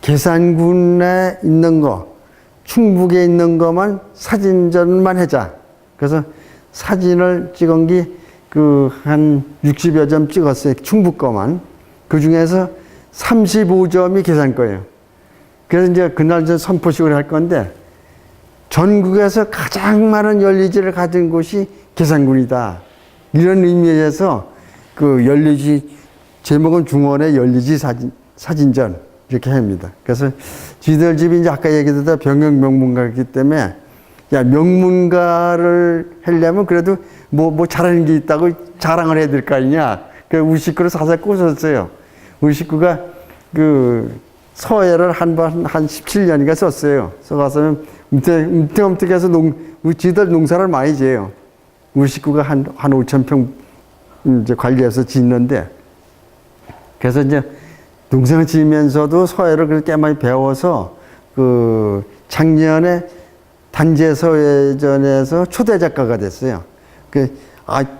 계산군에 있는 거, 충북에 있는 것만 사진전만 하자. 그래서 사진을 찍은 게 한 60여 점 찍었어요. 충북 거만. 그 중에서 35점이 계산 거예요. 그래서 이제 그날 선포식을 할 건데, 전국에서 가장 많은 열리지를 가진 곳이 계산군이다. 이런 의미에서 그 열리지, 제목은 중원의 열리지 사진전, 이렇게 합니다. 그래서 지들 집이 이제 아까 얘기했던 병역 명문가이기 때문에, 명문가를 하려면 그래도 뭐 잘하는 게 있다고 자랑을 해야 될 거 아니냐. 그래서 우리 식구를 사서 꼬셨어요. 우리 식구가 서예를 한 17년인가 썼어요. 써가서 움직해서 지들 농사를 많이 지어요. 우리 식구가 한 5,000평 이제 관리해서 짓는데, 그래서 이제 농사를 지으면서도 서예를 그렇게 많이 배워서 작년에 단재서예전에서 초대 작가가 됐어요.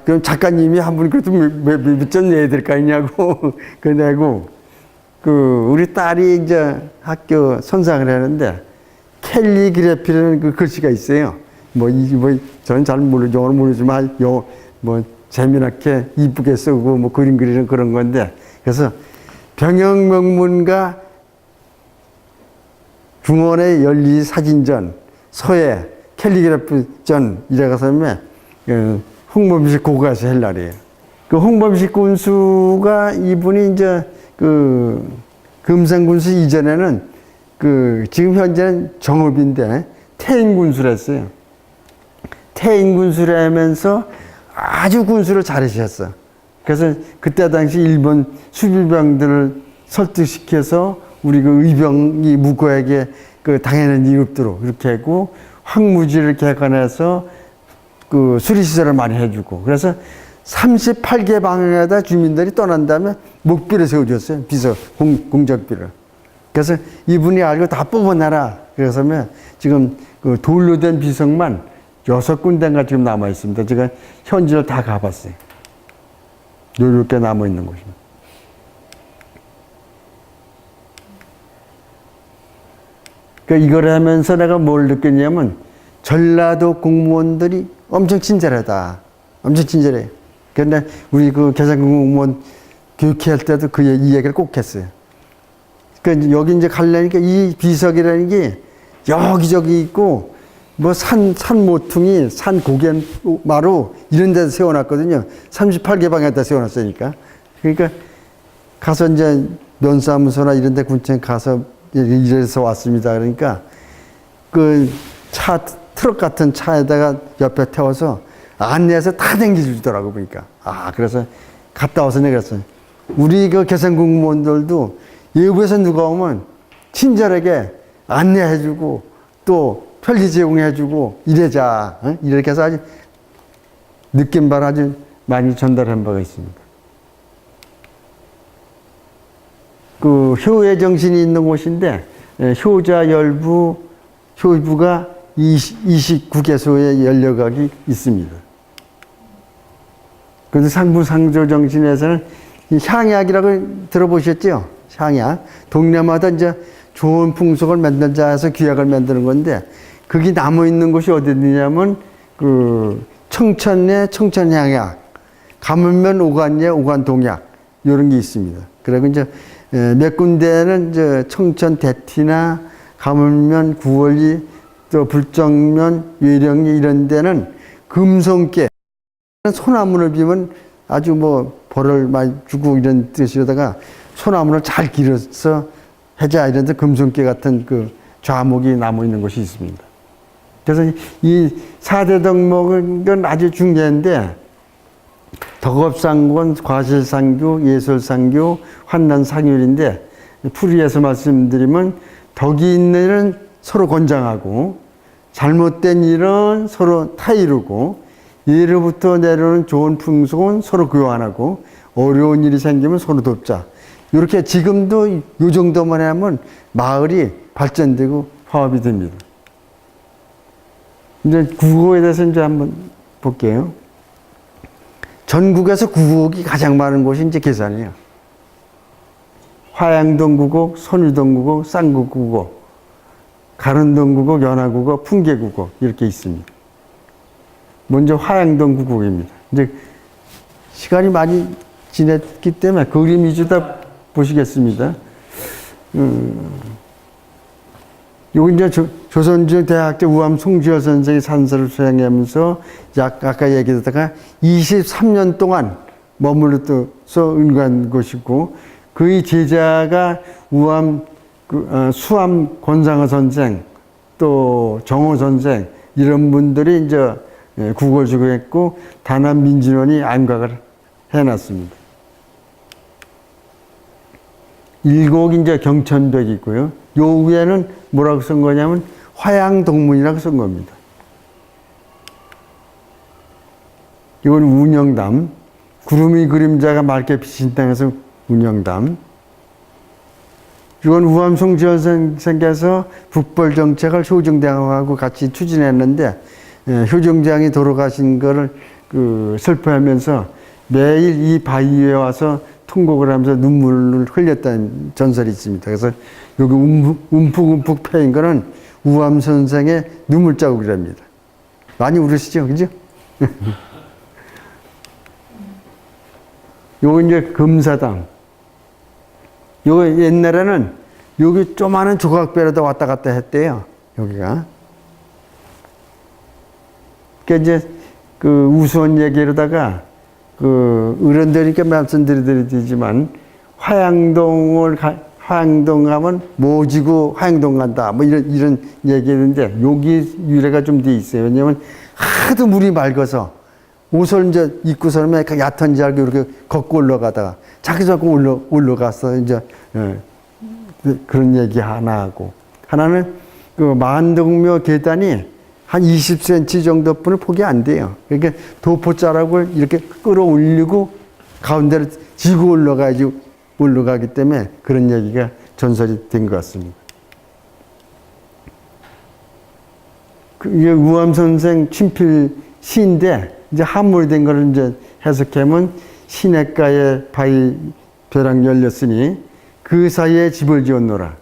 그럼 작가님이 한 분 그래도 몇 점 내야 될 거 아니냐고 그러고 우리 딸이 이제 학교 선상을 하는데 캘리그래피라는 그 글씨가 있어요. 저는 잘 모르죠. 영어를 모르지만 재미나게 이쁘게 쓰고 그림 그리는 그런 건데, 그래서 병역명문가 중원의 열리 사진전 서예 캘리그래피전 이래가서 홍범식 고가서 할 날이에요. 홍범식 군수가 이분이 이제 금산군수 이전에는 지금 현재는 정업인데 태인군수를 했어요. 태인군수를 하면서 아주 군수를 잘하셨어. 그래서 그때 당시 일본 수비병들을 설득시켜서 우리 의병이 무고에게 당하는 일 없도록 이렇게 하고, 황무지를 개관해서 수리시설을 많이 해주고, 그래서 38개 방향에다 주민들이 떠난 다음에 목비를 세워줬어요. 비서, 공적비를. 그래서 이분이 알고 다 뽑아내라. 그래서 지금 돌로 된 비석만 6군데가 지금 남아 있습니다. 제가 현지를 다 가봤어요. 이렇게 남아 있는 곳입니다. 이걸 하면서 내가 뭘 느꼈냐면, 전라도 공무원들이 엄청 친절하다. 엄청 친절해. 그런데 우리 그 계산공무원 교육할 때도 이 얘기를 꼭 했어요. 그 여기 이제 가려니까 이 비석이라는 게 여기저기 있고 뭐 산 모퉁이, 산 고갯마루 이런 데서 세워놨거든요. 38개 방에다 세워놨으니까. 그러니까 가서 이제 면사무소나 이런 데 군청 가서 이래서 왔습니다. 그러니까 그 트럭 같은 차에다가 옆에 태워서 안내해서 다 댕겨주더라고 보니까. 그래서 갔다 와서 내가 그랬어요. 우리 그 계산공무원들도 외부에서 누가 오면 친절하게 안내해주고 또 편리 제공해주고 이래자. 이렇게 해서 아주 느낀 바를 아주 많이 전달한 바가 있습니다. 그 효의 정신이 있는 곳인데 효자 열부, 효부가 29개소의 연려각이 있습니다. 그래서 상부상조 정신에서는 이 향약이라고 들어보셨죠? 향약. 동네마다 이제 좋은 풍속을 만들자 해서 귀약을 만드는 건데, 그게 남아있는 곳이 어디냐면, 그, 청천내 청천향약, 가물면 오간예 오간동약, 이런 게 있습니다. 그리고 이제, 몇 군데는 이제 청천 대티나 가물면 구월리, 또 불정면, 외령리 이런 데는 금송깨, 소나무를 비면 아주 뭐 벌을 많이 주고 이런 뜻이로다가 소나무를 잘 길어서 해자 이런 데 금송깨 같은 그 좌목이 남아 있는 곳이 있습니다. 그래서 이 4대 덕목은 아주 중요한데 덕업상권, 과실상교, 예술상교, 환난상율인데 풀이해서 말씀드리면 덕이 있는 일은 서로 권장하고 잘못된 일은 서로 타이르고 예로부터 내려오는 좋은 풍속은 서로 교환하고 어려운 일이 생기면 서로 돕자. 이렇게 지금도 이 정도만 하면 마을이 발전되고 화합이 됩니다. 이제 국어에 대해서 이제 한번 볼게요. 전국에서 국어가 가장 많은 곳이 이제 계산이에요. 화양동 국어, 선유동 국어, 쌍국 국어, 가른동 국어, 연화국어, 풍계국어 이렇게 있습니다. 먼저 화양동 국어입니다. 이제 시간이 많이 지났기 때문에 그림 위주다 보시겠습니다. 요거 이제 조선중 대학교 우암 송주열 선생이 산서를 수행하면서 아까 얘기했다가 23년 동안 머물러서 은구한 곳이고 그의 제자가 우암 수암 권상어 선생 또 정호 선생 이런 분들이 이제 국어를 주고했고 단암 민진원이 안각을 해놨습니다. 일곡이 이제 경천벽이 있고요. 요 위에는 뭐라고 쓴 거냐면 화양동문이라고 쓴 겁니다. 이건 운영담. 구름이 그림자가 맑게 비친다 해서 운영담. 이건 우암송지연 선생께서 북벌정책을 효정대왕하고 같이 추진했는데 효정대왕이 돌아가신 거를 슬퍼하면서 매일 이 바위에 와서 통곡을 하면서 눈물을 흘렸다는 전설이 있습니다. 그래서 여기 움푹움푹 패인 거는 우암 선생의 눈물 자국이랍니다. 많이 울으시죠? 그죠? 요거 이제 금사당. 요거 옛날에는 여기 조그마한 조각배로다 왔다 갔다 했대요. 여기가. 그러니까 이제 그 우스운 얘기로다가 어른들이니까 말씀드리지만 화양동 가면 모지고 화양동 간다. 뭐 이런 얘기인데 여기 유래가 좀 돼 있어요. 왜냐면 하도 물이 맑아서 옷을 이제 입고서는 약간 얕은 줄 알고 이렇게 걷고 올라가다가 자꾸 올라가서 이제 그런 얘기 하나 하고 하나는 그 만덕묘 계단이 한 20cm 정도뿐을 폭이 안 돼요. 그러니까 도포자락을 이렇게 끌어올리고 가운데를 지고 올라가기 때문에 그런 얘기가 전설이 된 것 같습니다. 이게 우암 선생 친필 시인데 이제 한물이 된 거를 이제 해석하면 시냇가에 바위 벼락 열렸으니 그 사이에 집을 지었노라.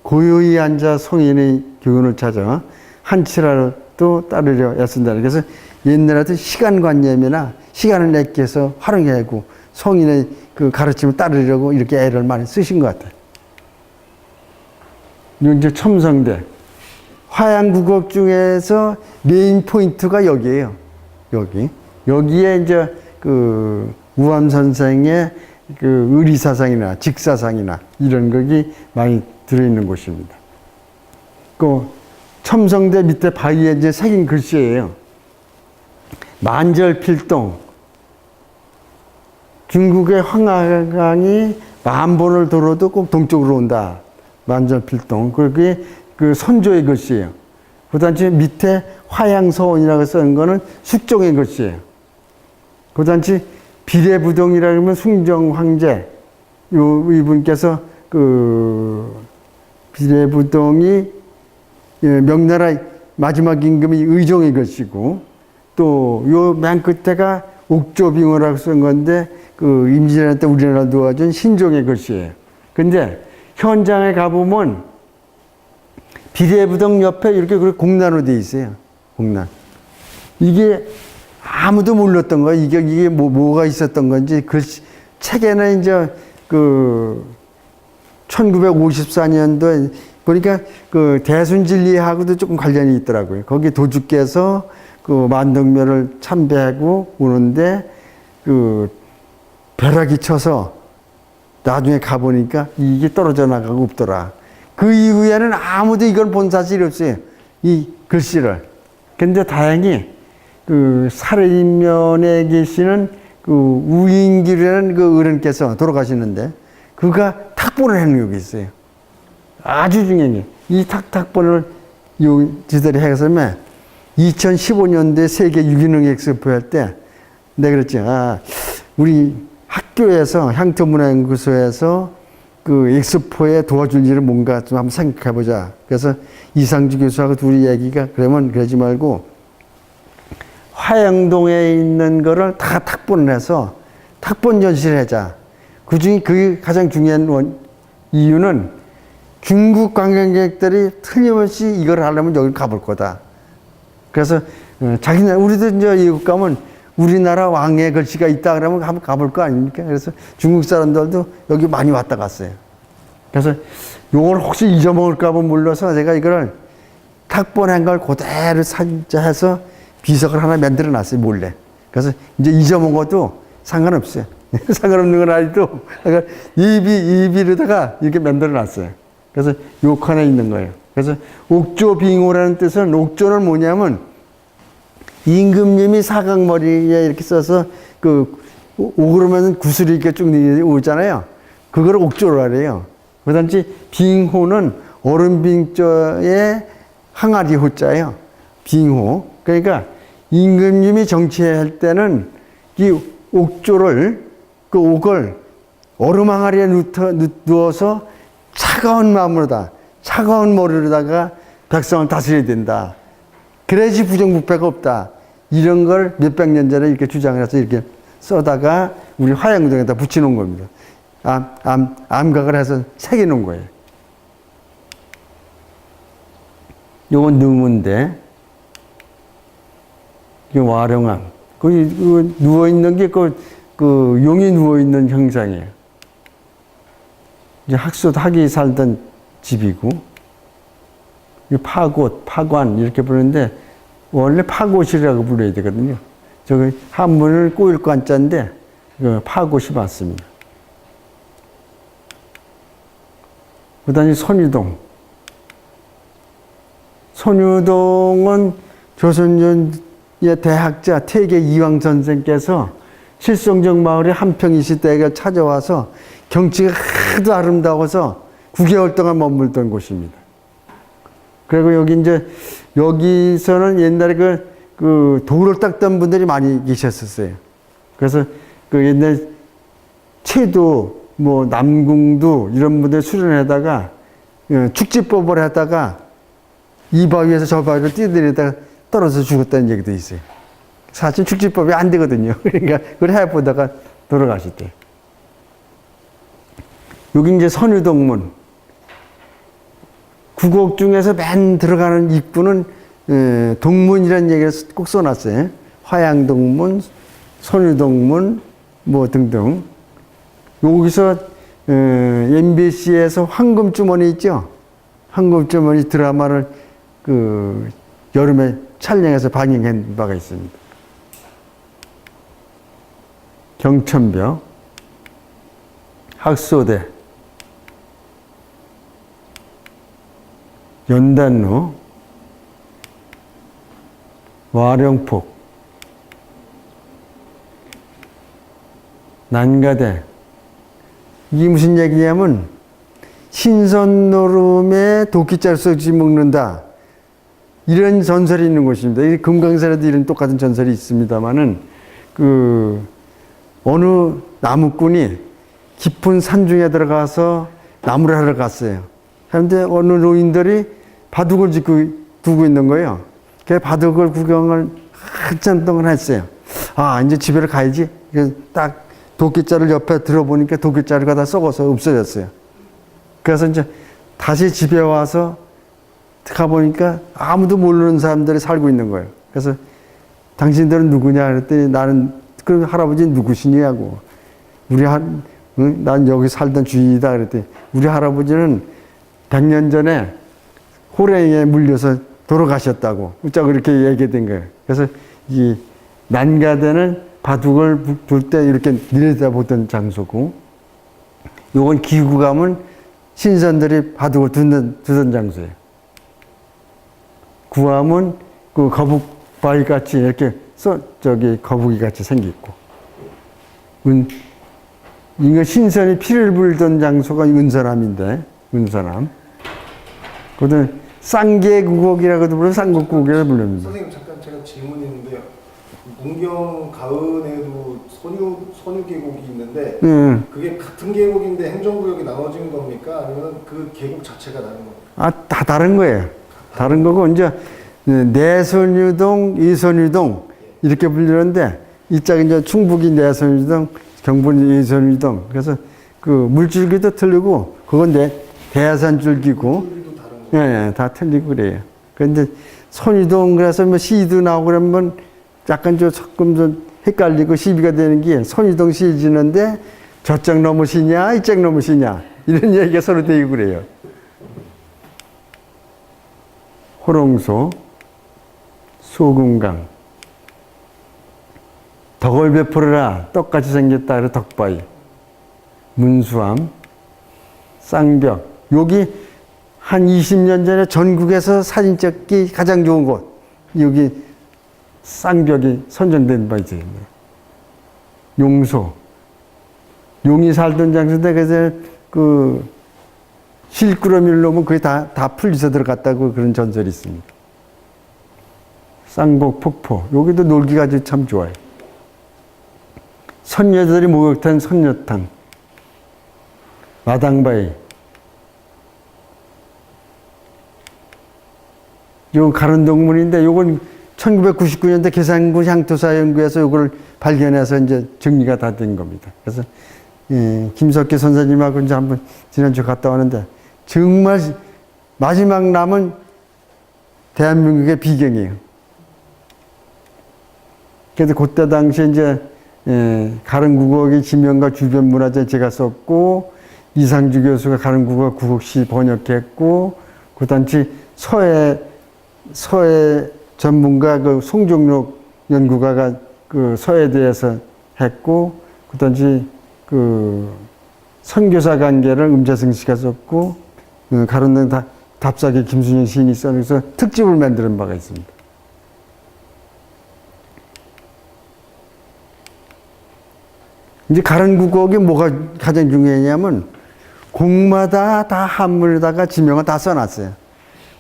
고요히 앉아 성인의 교훈을 찾아 한치라도 또 따르려 애쓴다. 그래서 옛날에도 시간관념이나 시간을 내께서 활용하고 성인의 그 가르침을 따르려고 이렇게 애를 많이 쓰신 것 같아요. 이제 첨성대. 화양국악 중에서 메인 포인트가 여기에요. 여기에 이제 그 우암 선생의 그 의리사상이나 직사상이나 이런 것이 많이 들어있는 곳입니다. 그 첨성대 밑에 바위에 이제 새긴 글씨예요. 만절필동. 중국의 황하강이 만번을 돌아도 꼭 동쪽으로 온다. 만절필동. 그게 그 선조의 글씨예요. 그다음에 밑에 화양서원이라고 쓴 거는 숙종의 글씨예요. 그다음에 비례부동이라고 하면 숭정황제. 이분께서 그 비례부동이 명나라 마지막 임금이 의종의 글씨고, 또 요 맨 끝에가 옥조빙어라고 쓴 건데 그 임진왜란 때 우리나라 도와준 신종의 글씨예요. 근데 현장에 가보면 비례부동 옆에 이렇게 공란으로 돼 있어요. 공란. 이게 아무도 몰랐던 거예요. 이게 뭐가 있었던 건지. 글씨, 책에는 이제 그 1954년도에 보니까 그 대순진리하고도 조금 관련이 있더라고요. 거기 도주께서 그 만덕묘를 참배하고 오는데 그 벼락이 쳐서 나중에 가보니까 이게 떨어져 나가고 없더라. 그 이후에는 아무도 이걸 본 사실이 없어요. 이 글씨를. 근데 다행히 그 살인면에 계시는 그 우인길이라는 그 어른께서 돌아가시는데 그가 탁본을 해놓은 게 있어요. 아주 중요한 게. 이 탁본을 요 지들이 해서 2015년도에 세계 유기농 엑스포 할 때 내가 그랬지. 우리 학교에서 향토문화연구소에서 그 엑스포에 도와줄 일은 뭔가 좀 한번 생각해 보자. 그래서 이상주 교수하고 둘이 얘기가 그러면 그러지 말고 화양동에 있는 거를 다 탁본을 해서 탁본 전시를 하자. 그중에 그게 가장 중요한 이유는 중국 관광객들이 틀림없이 이걸 하려면 여기 가볼 거다. 그래서 자기네 우리도 이제 이국 가면 우리나라 왕의 글씨가 있다 그러면 한번 가볼 거 아닙니까? 그래서 중국 사람들도 여기 많이 왔다 갔어요. 그래서 요걸 혹시 잊어먹을까 봐 몰라서 제가 이걸 탁본한 걸 그대로 산자해서 비석을 하나 만들어 놨어요, 몰래. 그래서 이제 잊어먹어도 상관없어요. 상관없는 건 아니도 이비로다가 이렇게 만들어 놨어요. 그래서 요 칸에 있는 거예요. 그래서 옥조빙호라는 뜻은, 옥조는 뭐냐면 임금님이 사각머리에 이렇게 써서 그 오그러면 구슬이 이렇게 쭉 오잖아요. 그걸 옥조로 하래요. 그다음에 빙호는 얼음빙자에 항아리 호자예요. 빙호. 그러니까 임금님이 정치할 때는 이 옥조를, 그 옥을 얼음 항아리에 누워서 차가운 마음으로다, 차가운 머리로다가 백성을 다스려야 된다. 그래야지 부정부패가 없다. 이런 걸 몇백 년 전에 이렇게 주장을 해서 이렇게 써다가 우리 화양동에다 붙여놓은 겁니다. 암각을 해서 새겨놓은 거예요. 요건 능문대. 이게 와룡암. 그 누워있는 게 그 용이 누워있는 형상이에요. 이제 학이 살던 집이고, 파곳, 파관 이렇게 부르는데 원래 파곳이라고 불러야 되거든요. 저기 한문을 꼬일 관자인데 파곳이 맞습니다. 그다음에 선유동. 선유동은 조선의 대학자 태계 이황 선생께서 칠성정 마을에 한평이 시대가 찾아와서 경치가 하도 아름다워서 9개월 동안 머물던 곳입니다. 그리고 여기서는 옛날에 그 돌을 닦던 분들이 많이 계셨었어요. 그래서 그 옛날 채도, 뭐 남궁도 이런 분들 수련하다가 축지법을 하다가 이 바위에서 저 바위로 뛰어내리다가 떨어져 죽었다는 얘기도 있어요. 사실 축지법이 안 되거든요. 그러니까 그걸 해보다가 돌아가셨대요. 여기 이제 선유동문. 국옥 중에서 맨 들어가는 입구는 동문이라는 얘기를 꼭 써놨어요. 화양동문, 선유동문, 뭐 등등. 여기서 MBC에서 황금주머니 있죠? 황금주머니 드라마를 그 여름에 촬영해서 방영한 바가 있습니다. 경천벽, 학소대, 연단로, 와룡폭, 난가대. 이게 무슨 얘기냐면 신선노름에 도끼자루 썩지 먹는다. 이런 전설이 있는 곳입니다. 이 금강산에도 이런 똑같은 전설이 있습니다만은 그 어느 나무꾼이 깊은 산중에 들어가서 나무를 하러 갔어요. 그런데 어느 노인들이 바둑을 두고 있는 거예요. 그 바둑을 구경을 한참 동안 했어요. 아, 이제 집에 가야지. 딱 도끼자루를 옆에 들어보니까 도끼자루가 다 썩어서 없어졌어요. 그래서 이제 다시 집에 와서 가보니까 아무도 모르는 사람들이 살고 있는 거예요. 그래서 당신들은 누구냐 그랬더니 나는 그 할아버지 누구시냐고. 난 여기 살던 주인이다 그랬더니 우리 할아버지는 100년 전에 호랭이에 물려서 돌아가셨다고. 쫙 이렇게 얘기된 거예요. 그래서 이 난가대는 바둑을 둘 때 이렇게 내려다보던 장소고, 요건 기구 가면 신선들이 바둑을 두던 장소예요. 구암은 그 거북바위 같이 이렇게 거북이 같이 생겼고, 이거 신선이 피를 불던 장소가 은서남인데, 은서남. 그것은 쌍계구곡이라고도 부르고 쌍곡구곡이라고 부릅니다. 선생님 잠깐 제가 질문이 있는데요. 문경 가은에도 선유 계곡이 있는데 그게 같은 계곡인데 행정구역이 나눠진 겁니까? 아니면 그 계곡 자체가 다른 겁니까? 아, 다 다른 거예요. 다른 거고, 이제, 내선유동, 이선유동, 이렇게 불리는데, 이쪽이 이제 충북이 내선유동, 경북이 이선유동. 그래서 그 물줄기도 틀리고, 그건 대야산줄기고, 예, 다 틀리고 그래요. 그런데 선유동, 그래서 뭐 시도 나오고 그러면 약간 조금 좀 헷갈리고 시비가 되는 게 선유동 시 지는데 저쪽 넘으시냐, 이쪽 넘으시냐, 이런 얘기가 서로 되고 그래요. 호롱소, 소금강, 덕을 베풀어라, 떡같이 생겼다, 그래 덕바위, 문수암, 쌍벽. 여기 한 20년 전에 전국에서 사진 찍기 가장 좋은 곳, 여기 쌍벽이 선정된 바 있어요. 용소, 용이 살던 장소인데 그래서 그 실끄러미를 놓으면 그게 다 풀려서 들어갔다고 그런 전설이 있습니다. 쌍복 폭포, 여기도 놀기가 아주 참 좋아요. 선녀들이 목욕탕 선녀탕, 마당바위. 이건 가른동문인데 요건 1999년대 계산구 향토사연구에서 이걸 발견해서 이제 정리가 다 된 겁니다. 그래서 김석기 선생님하고 이제 한번 지난주 갔다 왔는데 정말 마지막 남은 대한민국의 비경이에요. 그래서 그때 당시에 이제 가른국어의 지명과 주변 문화재 제가 썼고, 이상주 교수가 가른국어 국어시 번역했고, 그 당시 서해 전문가 그 송종록 연구가가 그 서해에 대해서 했고, 그 당시 그 선교사 관계를 음재승 씨가 썼고, 가른동 답사기 김순영 시인이 써서 특집을 만드는 바가 있습니다. 이제 가른국어가 뭐가 가장 중요하냐면 곡마다 다 한문에다가 지명을 다 써놨어요.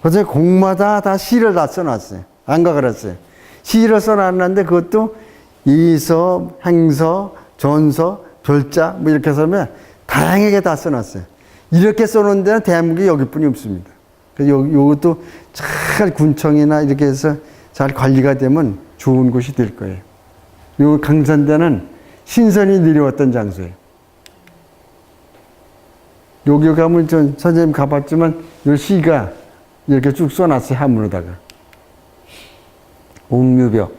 그래서 곡마다 다 시를 다 써놨어요. 안가 그랬어요. 시를 써놨는데 그것도 이서, 행서, 전서, 별자 뭐 이렇게 써면 다양하게 다 써놨어요. 이렇게 써놓은 데는 대한민국에 여기뿐이 없습니다. 그래서 이것도 잘 군청이나 이렇게 해서 잘 관리가 되면 좋은 곳이 될 거예요. 요 강산대는 신선이 내려왔던 장소예요. 여기 가면 전 선생님 가봤지만 요 시가 이렇게 쭉 써놨어요. 한문에다가. 옥류벽,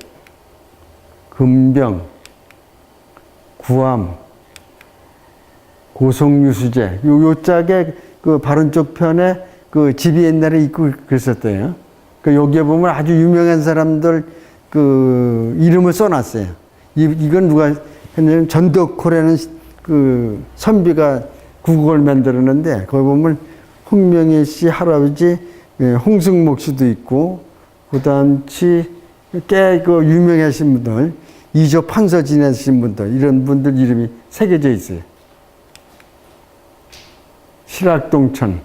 금병, 구암, 고성유수제, 요 짝에 그 바른 쪽 편에 그 집이 옛날에 있고 그랬었대요. 그 여기에 보면 아주 유명한 사람들 그 이름을 써놨어요. 이건 누가 했냐면 전덕호라는 그 선비가 국어를 만들었는데 거기 보면 홍명희 씨 할아버지 홍승목 씨도 있고 그다음치 꽤 그 유명하신 분들 이조 판서 지내신 분들 이런 분들 이름이 새겨져 있어요. 실학동천,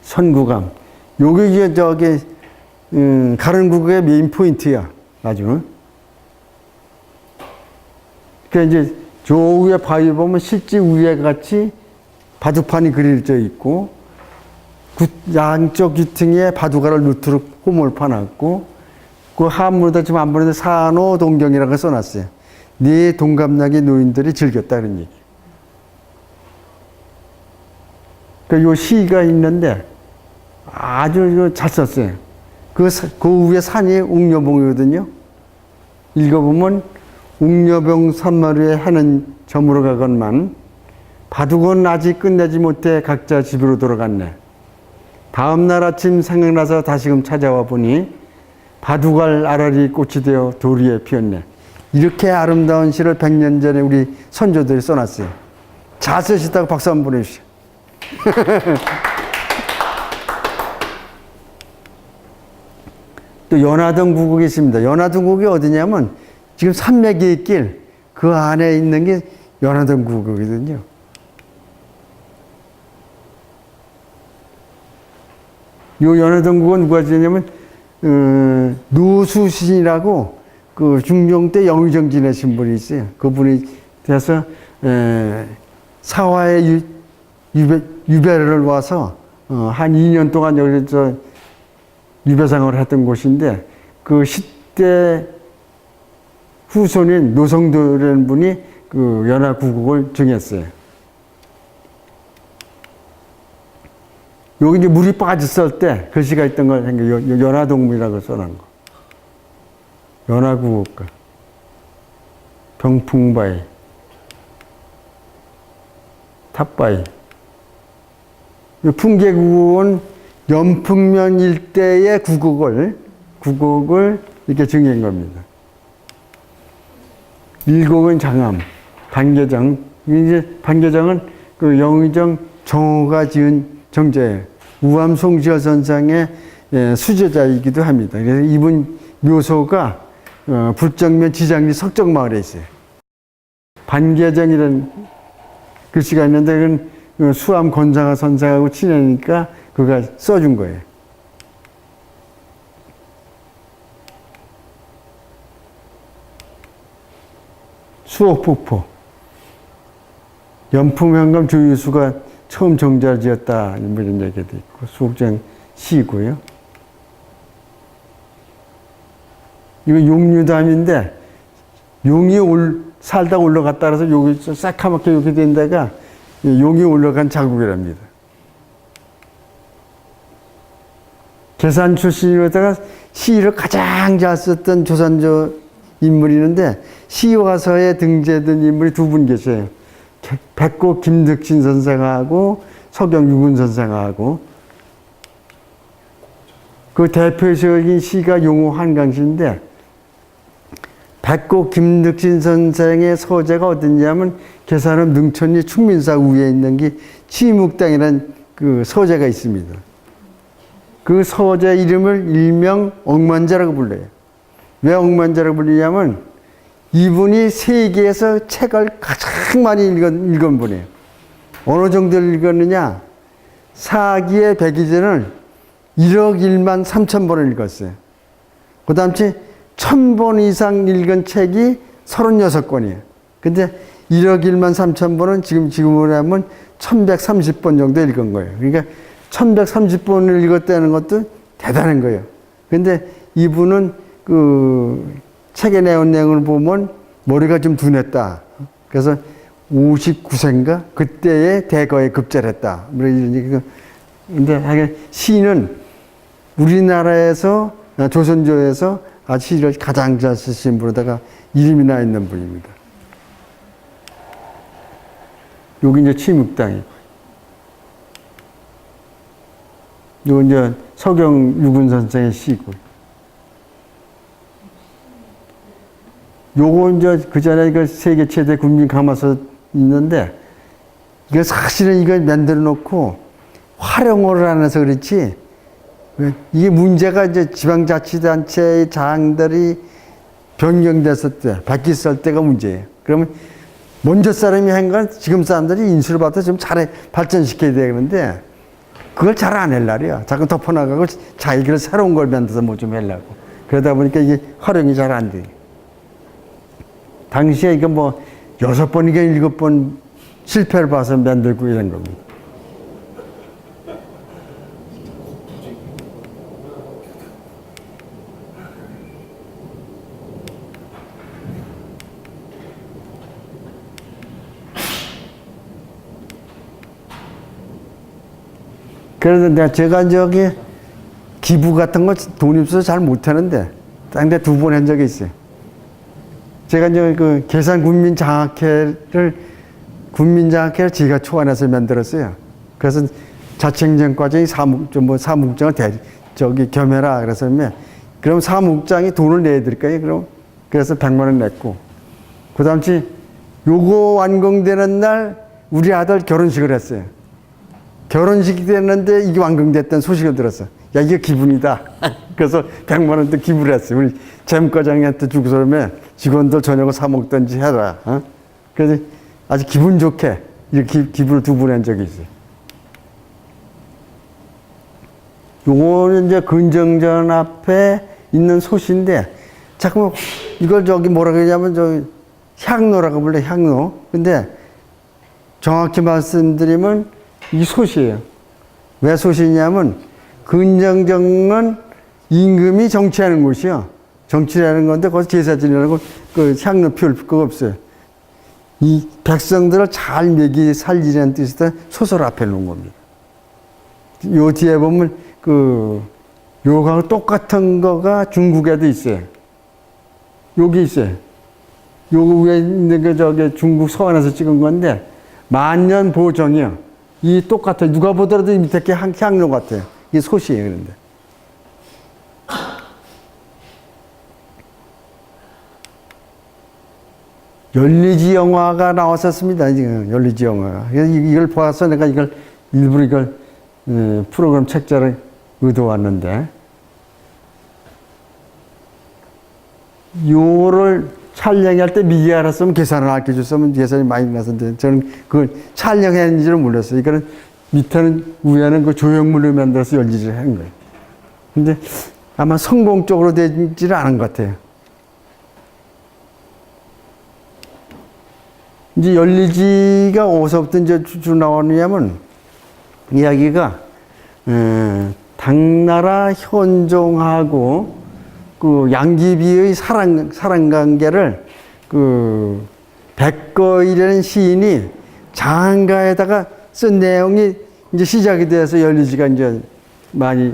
선구감. 요게 이제 저기 가른국어의 메인 포인트야. 아주. 그러니까 이제 저 위에 바위 보면 실제 위에 같이 바둑판이 그려져 있고 양쪽 귀퉁이에 바둑알을 루트로 홈을 파놨고 그 한문에다 지금 안 보는데 산호 동경이라고 써놨어요. 네 동갑나기 노인들이 즐겼다 그런 얘기. 그 요 시가 있는데 아주 잘 썼어요. 그 위에 산이 옥녀봉이거든요. 읽어보면 옥녀봉 산마루에 해는 저물어 가건만 바둑은 아직 끝내지 못해 각자 집으로 돌아갔네. 다음날 아침 생각나서 다시금 찾아와 보니 바둑알 아라리 꽃이 되어 도리에 피었네. 이렇게 아름다운 시를 100년 전에 우리 선조들이 써놨어요. 잘 쓰시다고 박수 한번 보내주시오. 또 연화동 구곡이 있습니다. 연화동 구곡이 어디냐면 지금 산맥의 길 그 안에 있는 게 연화동 구곡이거든요. 요 연화동 구곡은 누가 지냐면 노수신이라고 그 중종 때 영의정 지내신 분이 있어요. 그분이 돼서 사화에 유배를 와서 한 2년 동안 여기서 유배생활을 했던 곳인데 그 시대 후손인 노성도라는 분이 그 연화구곡을 정했어요. 여기 이제 물이 빠졌을 때 글씨가 있던 걸 연화동이라고 써놓은 거. 연화구곡가, 병풍바위, 탑바위. 풍계구곡은 연풍면 일대의 구곡을 이렇게 정한 겁니다. 일곡은 장암, 반계정. 이제 반계정은 그 영의정 정호가 지은 정자예요. 우암 송지어 선상의 수제자이기도 합니다. 그래서 이분 묘소가 불정면 지장리 석정마을에 있어요. 반계정이라는 글씨가 있는데 그건 수암 권상아 선생하고 친하니까 그가 써준 거예요. 수옥폭포. 연풍현감 조유수가 처음 정자를 지었다 이런 얘기도 있고 수옥장 시고요. 이거 용류담인데 용이 살다 올라갔다 그래서 여기 새카맣게 이렇게 된 데가 용이 올라간 자국이랍니다. 계산 출신이로다가 시를 가장 잘 썼던 조선조 인물이 있는데 시화서에 등재된 인물이 두 분 계셔요. 백곡 김득신 선생하고 서경 유근 선생하고 그 대표적인 시가 용호 한강시인데 백곡 김득신 선생의 서재가 어디냐면 계산읍 능천리 충민사 위에 있는 게 치묵당이라는 그 서재가 있습니다. 그 서재 이름을 일명 억만자라고 불러요. 왜 억만자라고 불리냐면 이분이 세계에서 책을 가장 많이 읽은 분이에요. 어느 정도 읽었느냐? 사기의 백이전을 1억 1만 3천 번을 읽었어요. 그 다음에 1000번 이상 읽은 책이 36권이에요. 근데 1억 1만 3천 번은 지금으로 하면 1130번 정도 읽은 거예요. 그러니까 1130번을 읽었다는 것도 대단한 거예요. 근데 이분은 그 책에 내온 내용을 보면 머리가 좀 둔했다. 그래서 59세인가? 그때에 대거에 급제했다. 이런 얘기가. 근데 시는 우리나라에서 조선조에서 아주 시를 가장 잘 쓰신 분에다가 이름이 나 있는 분입니다. 여기 이제 침묵당이고, 요거 이제 서경유군 선생의 시고, 요거 이제 그 전에 그 세계 최대 군민 가마솥 있는데, 이거 사실은 이걸 만들어 놓고 활용을 안 해서 그렇지, 이게 문제가 이제 지방자치단체의 장들이 변경됐을 때, 바뀌었을 때가 문제예요. 그러면 먼저 사람이 한 건 지금 사람들이 인수를 받아서 좀 잘 발전시켜야 되는데, 그걸 잘 안 하려고요. 자꾸 덮어나가고 자기가 새로운 걸 만들어서 뭐 좀 하려고. 그러다 보니까 이게 활용이 잘 안 돼요. 당시에 이거 뭐 6번이가 7번 실패를 봐서 만들고 이런 겁니다. 그래서 제가 저기 기부 같은 거 돈이 없어서 잘 못하는데, 딴데 2번 한 적이 있어요. 제가 이제 그 계산 군민장학회를 제가 초안해서 만들었어요. 그래서 자청전 과정이 사무국장을 겸해라. 그래서 그럼 사무국장이 돈을 내드릴까요? 그럼 그래서 100만 원 냈고, 그 다음에 요거 완공되는 날 우리 아들 결혼식을 했어요. 결혼식이 됐는데 이게 완공됐다는 소식을 들었어. 야, 이게 기분이다. 그래서 100만 원도 기부를 했어요. 우리 재무과장한테 주고서 그러면 직원들 저녁을 사 먹든지 해라. 그래서 아주 기분 좋게 이렇게 기부를 2번 한 적이 있어요. 요거는 이제 근정전 앞에 있는 솥인데, 자꾸 이걸 저기 뭐라 그러냐면 저기 향로라고 불러요, 향로. 근데 정확히 말씀드리면 이 솥이에요. 왜 솥이냐면 근정전은 임금이 정치하는 곳이요. 정치하는 건데 거기서 제사 지내라고 그 향로 피울 거 없어요. 이 백성들을 잘 먹이 살리라는 뜻에서 솥을 앞에 놓은 겁니다. 요 뒤에 보면 요거하고 똑같은 거가 중국에도 있어요. 여기 있어요. 요거 위에 있는 게 저기 중국 서안에서 찍은 건데, 만년 보정이요. 이 똑같아요. 누가 보더라도 이 밑에 게 향로 같아요. 이게 솥이에요, 그런데. 열리지 영화가 나왔었습니다. 열리지 영화가. 이걸 봐서 내가 일부러 이걸 프로그램 책자를 의도왔는데, 요를 촬영할 때 미리 알았으면 계산을 아껴줬으면 계산이 많이 나서는데, 저는 그걸 촬영했는지를 몰랐어요. 이거는 밑에는, 위에는 그 조형물을 만들어서 열리지를 한 거예요. 근데 아마 성공적으로 되지를 않은 것 같아요. 이제 열리지가 어디서부터 이제 쭉 나오느냐면, 이야기가, 당나라 현종하고 그 양귀비의 사랑 관계를 백거이라는 시인이 장한가에다가 쓴 내용이 이제 시작이 돼서 열리지가 이제 많이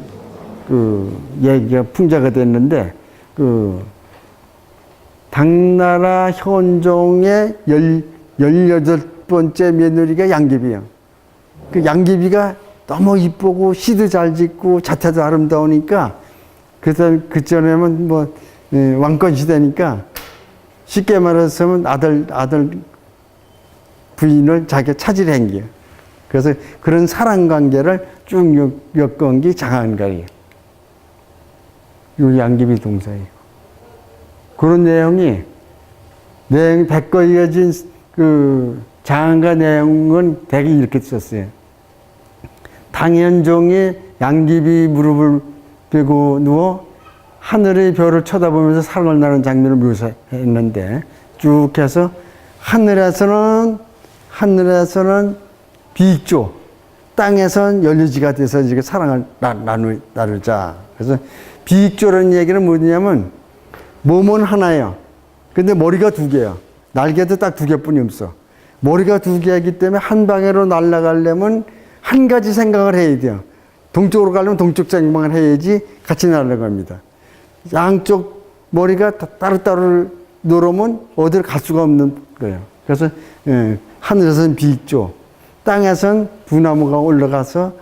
얘기가 풍자가 됐는데, 당나라 현종의 18번째 며느리가 양귀비예요. 그 양귀비가 너무 이쁘고 시도 잘 짓고 자태도 아름다우니까, 그래서 그전에는 왕권 시대니까 쉽게 말해서 아들 부인을 자기가 찾으려 한 거예요. 그래서 그런 사랑 관계를 쭉 엮은 게 장한가예요. 요 양귀비 동사예요. 그런 내용이 백거 이어진 장한가 내용은 대개 이렇게 썼어요. 당현종이 양귀비 무릎을 빼고 누워 하늘의 별을 쳐다보면서 사랑을 나누는 장면을 묘사했는데, 쭉 해서 하늘에서는 비익조, 땅에서는 열리지가 돼서 이렇게 사랑을 나누자. 그래서 비익조라는 얘기는 뭐냐면, 몸은 하나예요. 근데 머리가 2개예요. 날개도 딱 2개뿐이 없어. 머리가 2개이기 때문에 한 방향으로 날아가려면 한 가지 생각을 해야 돼요. 동쪽으로 가려면 동쪽 생각을 해야지 같이 날아갑니다. 양쪽 머리가 따로따로 놓으면 어디를 갈 수가 없는 거예요. 그래서 하늘에서는 비 있죠. 땅에선 부나무가 올라가서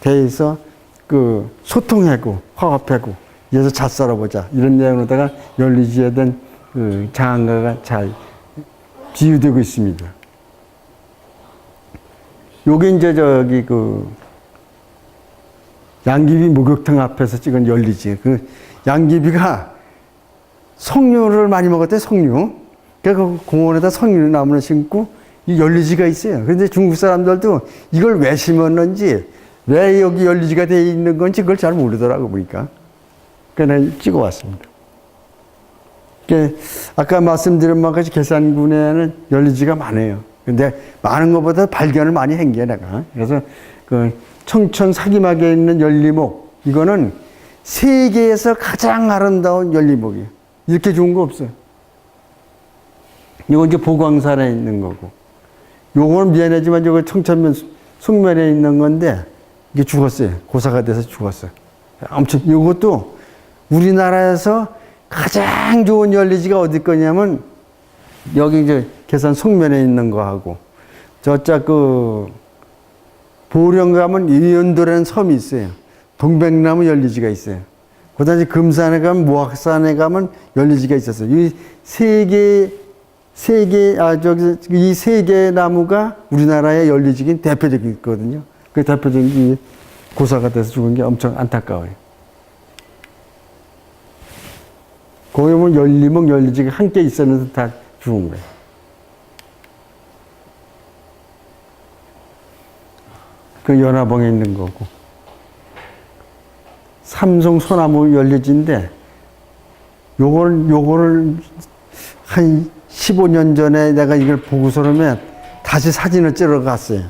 대에서 그 소통하고 화합하고 이래서 잘 살아보자 이런 내용으로다가 열리지에 대한 그 장안가가 잘 비유되고 있습니다. 요게 이제 저기 그 양귀비 목욕탕 앞에서 찍은 열리지. 그 양귀비가 석류를 많이 먹었대, 석류. 그러니까 그 공원에다 석류나무를 심고 이 열리지가 있어요. 그런데 중국 사람들도 이걸 왜 심었는지, 왜 여기 열리지가 되어 있는 건지 그걸 잘 모르더라고, 보니까. 그래서 내가 찍어 왔습니다. 아까 말씀드린 것같이 계산군에는 열리지가 많아요. 근데 많은 것보다 발견을 많이 한 게 내가. 그래서 그 청천 사기막에 있는 열리목, 이거는 세계에서 가장 아름다운 열리목이에요. 이렇게 좋은 거 없어요. 이건 이제 보광산에 있는 거고. 요거는 미안하지만 이거 청천면 숙면에 있는 건데 이게 죽었어요. 고사가 돼서 죽었어요. 아무튼 이것도 우리나라에서 가장 좋은 열리지가 어디 거냐면 여기 이제 계산 속면에 있는 거하고 저쪽 그 보령 가면 이연도라는 섬이 있어요. 동백나무 열리지가 있어요. 그다음에 금산에 가면 모악산에 가면 열리지가 있었어요. 이 이 세 개의 나무가 우리나라의 열리지긴 대표적이거든요. 그 대표적인 고사가 돼서 죽은 게 엄청 안타까워요. 거기 보면 열리목, 열리지가 함께 있었는데 다 죽은 거예요. 그 연화봉에 있는 거고. 삼성 소나무 열리지인데, 요거를 한 15년 전에 내가 이걸 보고서는 다시 사진을 찍으러 갔어요.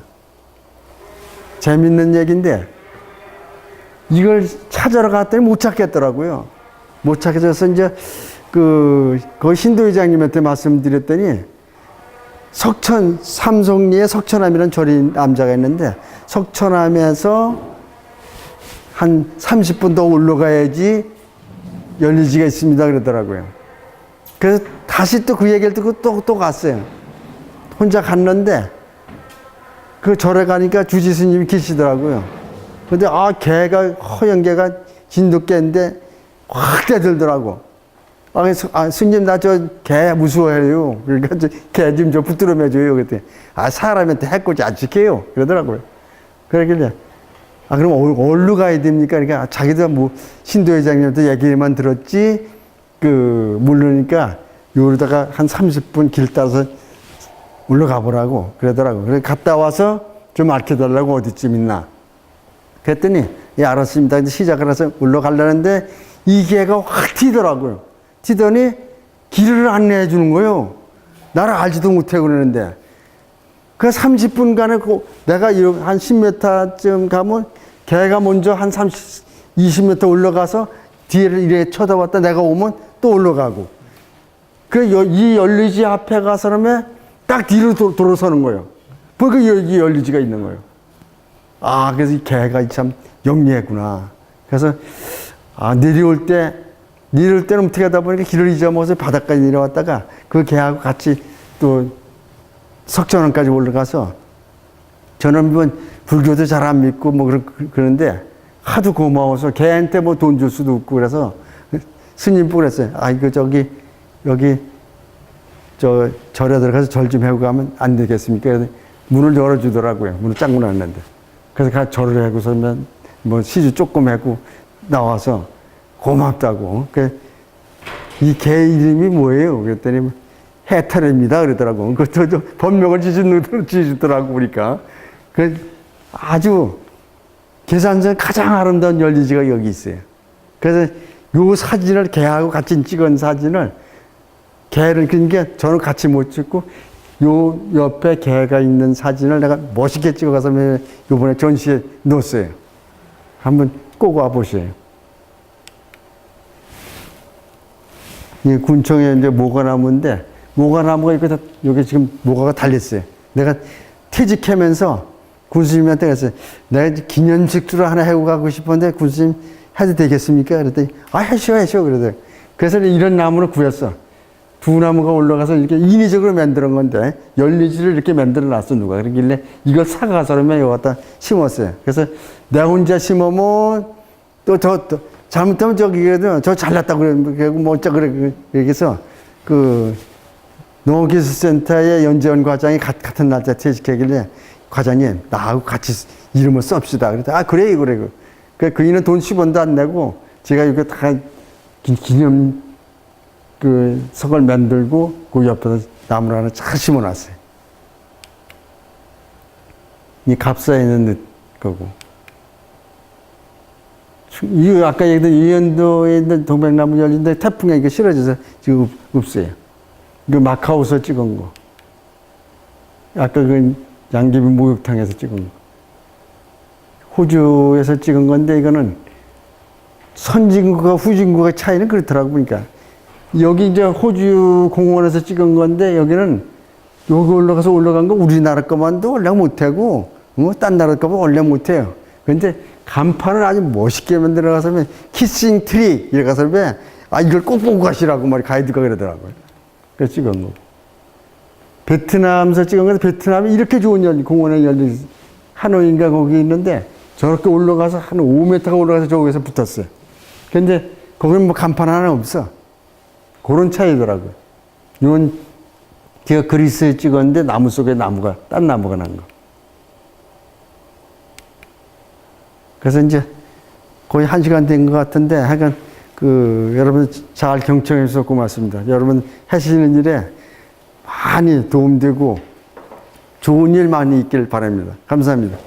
재밌는 얘기인데, 이걸 찾으러 갔더니 못 찾겠더라고요. 못 찾겠어서 이제 그 신도회장님한테 말씀드렸더니 삼성리에 석천암이라는 절이 남자가 있는데 석천암에서 한 30분 더 올라가야지 열리지가 있습니다 그러더라고요. 그래서 다시 또 그 얘기를 듣고 또 갔어요. 혼자 갔는데 그 절에 가니까 주지 스님이 계시더라고요. 근데 개가 허연 개가 진돗개인데 확 대들더라고. 스님 나 저 개 무서워해요. 그러니까 개 좀 저 붙들어 매줘요. 그랬더니 사람한테 해코지 안 지켜요. 그러더라고요. 그러길래 그럼 어디로 가야 됩니까? 그러니까 자기도 뭐 신도회장님한테 얘기만 들었지 모르니까 요러다가 한 30분 길 따라서 올라가 보라고 그러더라고. 그래서 갔다 와서 좀 알려달라고 어디쯤 있나. 그랬더니 알았습니다. 시작을 해서 올라가려는데 이 개가 확 튀더라고요. 튀더니 길을 안내해 주는 거예요. 나를 알지도 못해 그러는데. 그 30분간에 내가 한 10m쯤 가면 개가 먼저 한 20m 올라가서 뒤를 이렇게 쳐다봤다 내가 오면 또 올라가고. 이 열리지 앞에 가서는 딱 뒤로 돌아서는 거예요. 그러니까 여기 열리지가 있는 거예요. 그래서 이 개가 참 영리했구나. 그래서 내려올 때는 어떻게 하다 보니까 길을 잊어먹어서 바닥까지 내려왔다가 그 개하고 같이 또 석천원까지 올라가서 저는 뭐 불교도 잘 안 믿고 뭐 그런데 하도 고마워서 개한테 뭐 돈 줄 수도 없고 그래서 스님 보고 그랬어요. 여기 절에 들어가서 절 좀 해고 가면 안 되겠습니까? 그래서 문을 열어주더라고요. 문을 잠궈 놨는데. 그래서 절을 하고서는 뭐 시주 조금 하고 나와서 고맙다고. 이 개 이름이 뭐예요? 그랬더니 해탈입니다. 그러더라고. 그것도 법명을 지주더라고, 보니까. 아주 계산선 가장 아름다운 열리지가 여기 있어요. 그래서 요 사진을 개하고 같이 찍은 사진을 그러니까 저는 같이 못 찍고 요 옆에 개가 있는 사진을 내가 멋있게 찍어가서 요번에 전시에 넣었어요. 한번 꼭 와보세요. 이 군청에 이제 모가나무인데, 모가나무가 여기 지금 모가가 달렸어요. 내가 퇴직하면서 군수님한테 그랬어요. 내가 기념식주를 하나 해고 가고 싶은데 군수님 해도 되겠습니까? 그랬더니 해쇼 그러더라고요. 그래서 이런 나무를 구했어. 두 나무가 올라가서 이렇게 인위적으로 만드는 건데 열리지를 이렇게 만들어 놨어 누가. 그러길래 이걸 사가서 그러면 여기 갖다 심었어요. 그래서 내가 혼자 심으면 또 잘못하면 저기거든 저 잘났다고 그래 뭐 어쩌 그래 그래서 그 농업기술센터의 연재원 과장이 같은 날짜 퇴직하길래 과장님 나하고 같이 이름을 썹시다. 그랬더니 그래. 그 인은 돈 10원도 안 내고 제가 이거 다 기념 그 석을 만들고 그 옆에서 나무를 하나 잘 심어놨어요. 이 갑사에 있는 거고. 이 아까 얘기했던 이연도에 있는 동백나무 열린데 태풍에 이게 실어져서 지금 없어요. 이거 마카오에서 찍은 거. 아까 그 양귀비 목욕탕에서 찍은 거. 호주에서 찍은 건데 이거는 선진국과 후진국의 차이는 그렇더라고. 그러니까 여기 이제 호주 공원에서 찍은 건데 여기는 여기 올라간 거 우리나라 거만도 원래 못하고 뭐 딴 나라 거만 원래 못해요. 근데 간판을 아주 멋있게 만들어가서 키싱 트리 이래가서 이걸 꼭 보고 가시라고 말이 가이드가 그러더라고요. 그래서 찍은 거. 베트남에서 찍은 건데 베트남이 이렇게 좋은 공원에 열린 하노이인가 거기 있는데 저렇게 올라가서 한 5m가 올라가서 저기서 붙었어요. 근데 거기는 뭐 간판 하나 없어. 그런 차이더라고요. 이건 제가 그리스에 찍었는데 나무 속에 딴 나무가 난 거. 그래서 이제 거의 1시간 된 것 같은데 하여간 여러분 잘 경청해 주셔서 고맙습니다. 여러분 하시는 일에 많이 도움되고 좋은 일 많이 있길 바랍니다. 감사합니다.